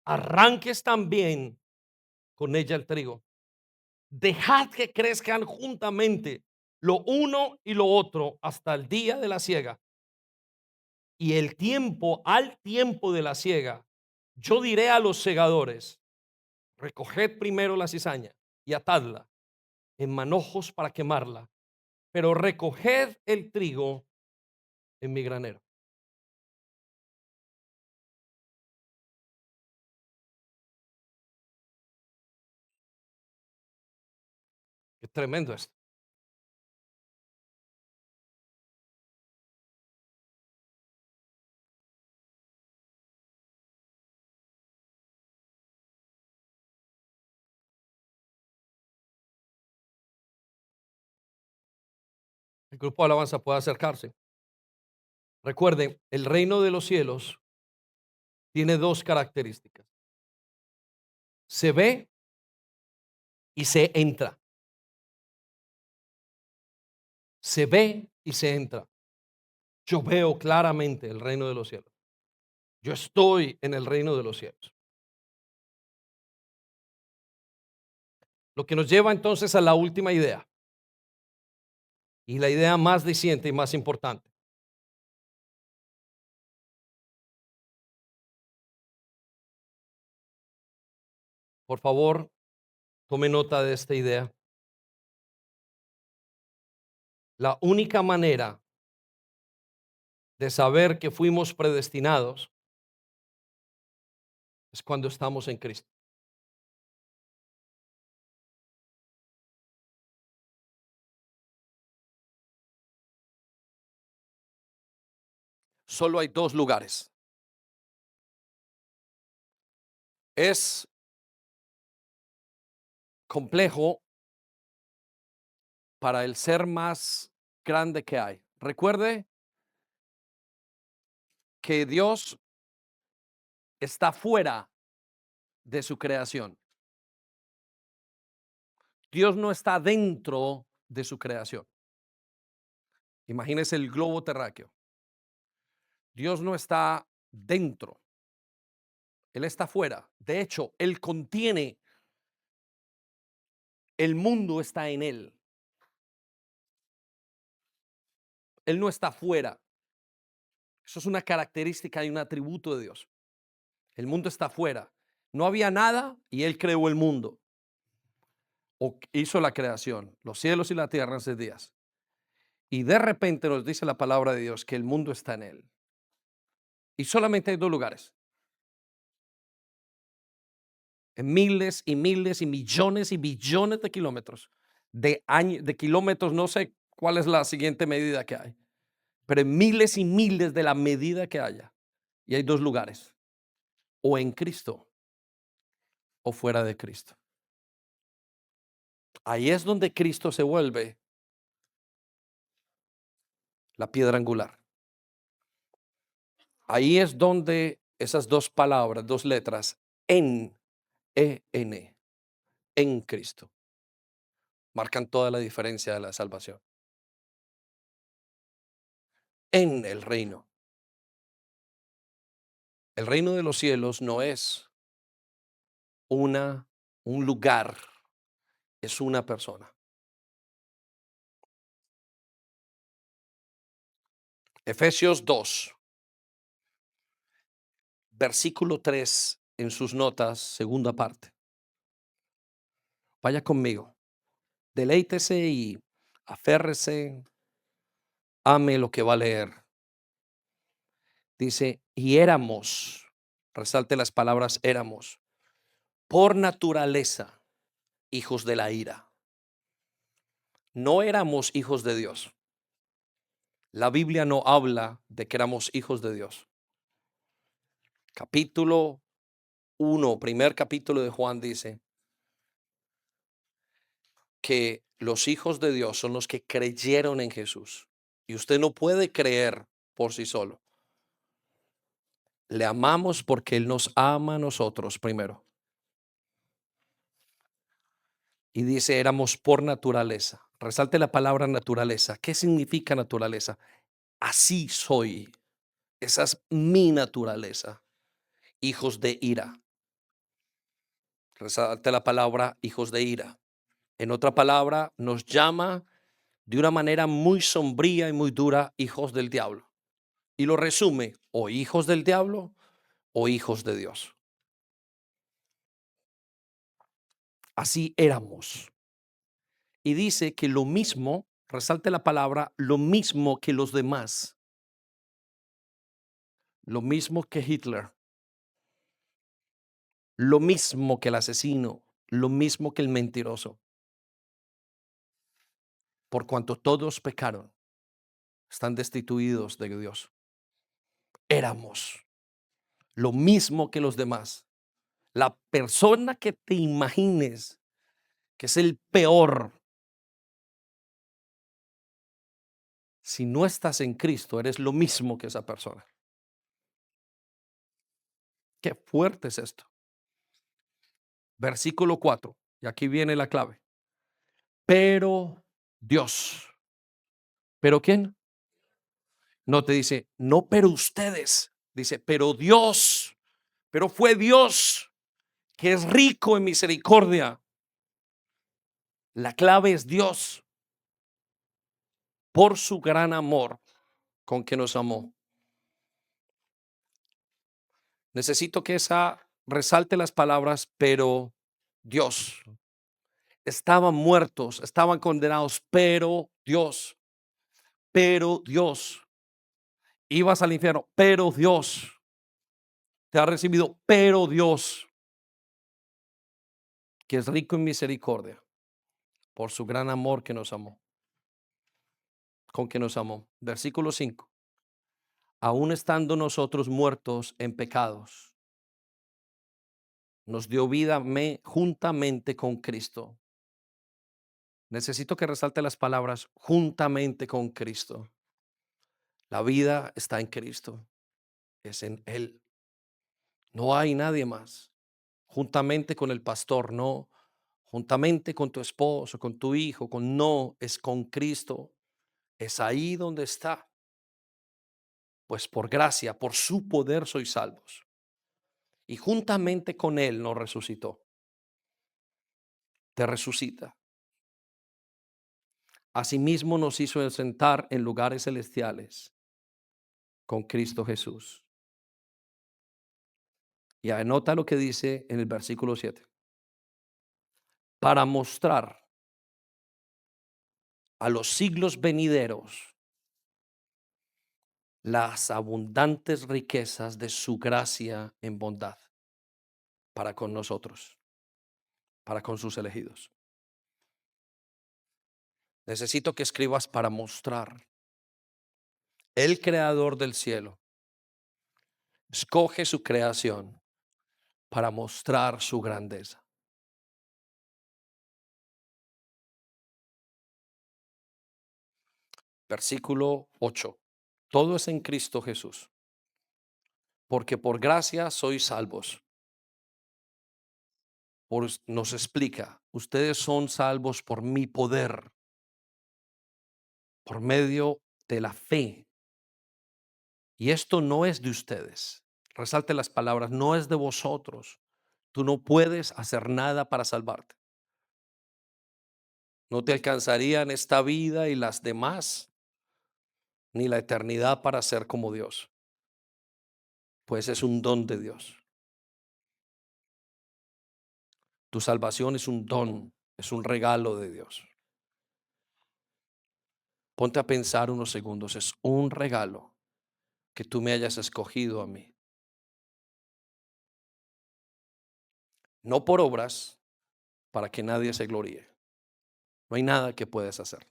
arranques también con ella el trigo. Dejad que crezcan juntamente lo uno y lo otro hasta el día de la siega. Y el tiempo, al tiempo de la siega, yo diré a los segadores, recoged primero la cizaña y atadla en manojos para quemarla, pero recoged el trigo en mi granero. Qué tremendo esto. El grupo de alabanza puede acercarse. Recuerden, el reino de los cielos tiene dos características. Se ve y se entra. Se ve y se entra. Yo veo claramente el reino de los cielos. Yo estoy en el reino de los cielos. Lo que nos lleva entonces a la última idea y la idea más diciente y más importante. Por favor, tome nota de esta idea. La única manera de saber que fuimos predestinados es cuando estamos en Cristo. Solo hay dos lugares. Es complejo para el ser más grande que hay. Recuerde que Dios está fuera de su creación. Dios no está dentro de su creación. Imagínese el globo terráqueo. Dios no está dentro, Él está fuera. De hecho, Él contiene, el mundo está en Él. Él no está fuera. Eso es una característica y un atributo de Dios. El mundo está fuera. No había nada y Él creó el mundo. O hizo la creación, los cielos y la tierra en 6 días. Y de repente nos dice la palabra de Dios que el mundo está en Él. Y solamente hay 2 lugares. En miles y miles y billones de kilómetros. De años, de kilómetros, no sé cuál es la siguiente medida que hay. Pero en miles y miles de la medida que haya. Y hay 2 lugares. O en Cristo o fuera de Cristo. Ahí es donde Cristo se vuelve la piedra angular. Ahí es donde esas 2 palabras, 2 letras, en, en Cristo, marcan toda la diferencia de la salvación. En el reino. El reino de los cielos no es una, un lugar, es una persona. Efesios 2, versículo 3 en sus notas, segunda parte. Vaya conmigo. Deleítese y aférrese, ame lo que va a leer. Dice, y éramos, resalte las palabras éramos, por naturaleza, hijos de la ira. No éramos hijos de Dios. La Biblia no habla de que éramos hijos de Dios. Capítulo 1, primer capítulo de Juan dice que los hijos de Dios son los que creyeron en Jesús. Y usted no puede creer por sí solo. Le amamos porque Él nos ama a nosotros primero. Y dice, éramos por naturaleza. Resalte la palabra naturaleza. ¿Qué significa naturaleza? Así soy. Esa es mi naturaleza. Hijos de ira. Resalte la palabra hijos de ira. En otra palabra, nos llama de una manera muy sombría y muy dura hijos del diablo. Y lo resume, o hijos del diablo o hijos de Dios. Así éramos. Y dice que lo mismo, resalte la palabra, lo mismo que los demás. Lo mismo que Hitler. Lo mismo que el asesino. Lo mismo que el mentiroso. Por cuanto todos pecaron, están destituidos de Dios. Éramos lo mismo que los demás. La persona que te imagines que es el peor, si no estás en Cristo, eres lo mismo que esa persona. Qué fuerte es esto. Versículo 4, y aquí viene la clave. Pero Dios. ¿Pero quién? No te dice, no, pero ustedes. Dice, pero Dios. Pero fue Dios que es rico en misericordia. La clave es Dios por su gran amor con que nos amó. Necesito que esa resalte las palabras, pero Dios. Estaban muertos, estaban condenados, pero Dios. Ibas al infierno, pero Dios te ha recibido, pero Dios, que es rico en misericordia, por su gran amor que nos amó, con que nos amó. Versículo 5. Aún estando nosotros muertos en pecados, nos dio vida juntamente con Cristo. Necesito que resalte las palabras juntamente con Cristo. La vida está en Cristo, es en Él. No hay nadie más. Juntamente con el pastor, no. Juntamente con tu esposo, con tu hijo, no, es con Cristo. Es ahí donde está. Pues por gracia, por su poder sois salvos. Y juntamente con Él nos resucitó. Te resucita. Asimismo nos hizo sentar en lugares celestiales con Cristo Jesús. Y anota lo que dice en el versículo 7. Para mostrar a los siglos venideros las abundantes riquezas de su gracia en bondad para con nosotros, para con sus elegidos. Necesito que escribas para mostrar. El creador del cielo escoge su creación para mostrar su grandeza. Versículo 8. Todo es en Cristo Jesús, porque por gracia sois salvos. Nos explica, ustedes son salvos por mi poder, por medio de la fe. Y esto no es de ustedes. Resalte las palabras, no es de vosotros. Tú no puedes hacer nada para salvarte. No te alcanzarían esta vida y las demás, ni la eternidad para ser como Dios. Pues es un don de Dios. Tu salvación es un don, es un regalo de Dios. Ponte a pensar unos segundos, es un regalo que tú me hayas escogido a mí. No por obras para que nadie se gloríe. No hay nada que puedes hacer.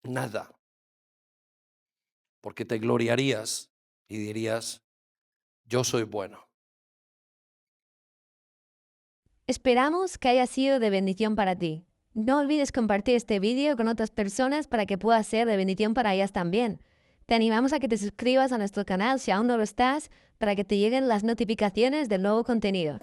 Nada. Porque te gloriarías y dirías, yo soy bueno. Esperamos que haya sido de bendición para ti. No olvides compartir este vídeo con otras personas para que pueda ser de bendición para ellas también. Te animamos a que te suscribas a nuestro canal si aún no lo estás, para que te lleguen las notificaciones del nuevo contenido.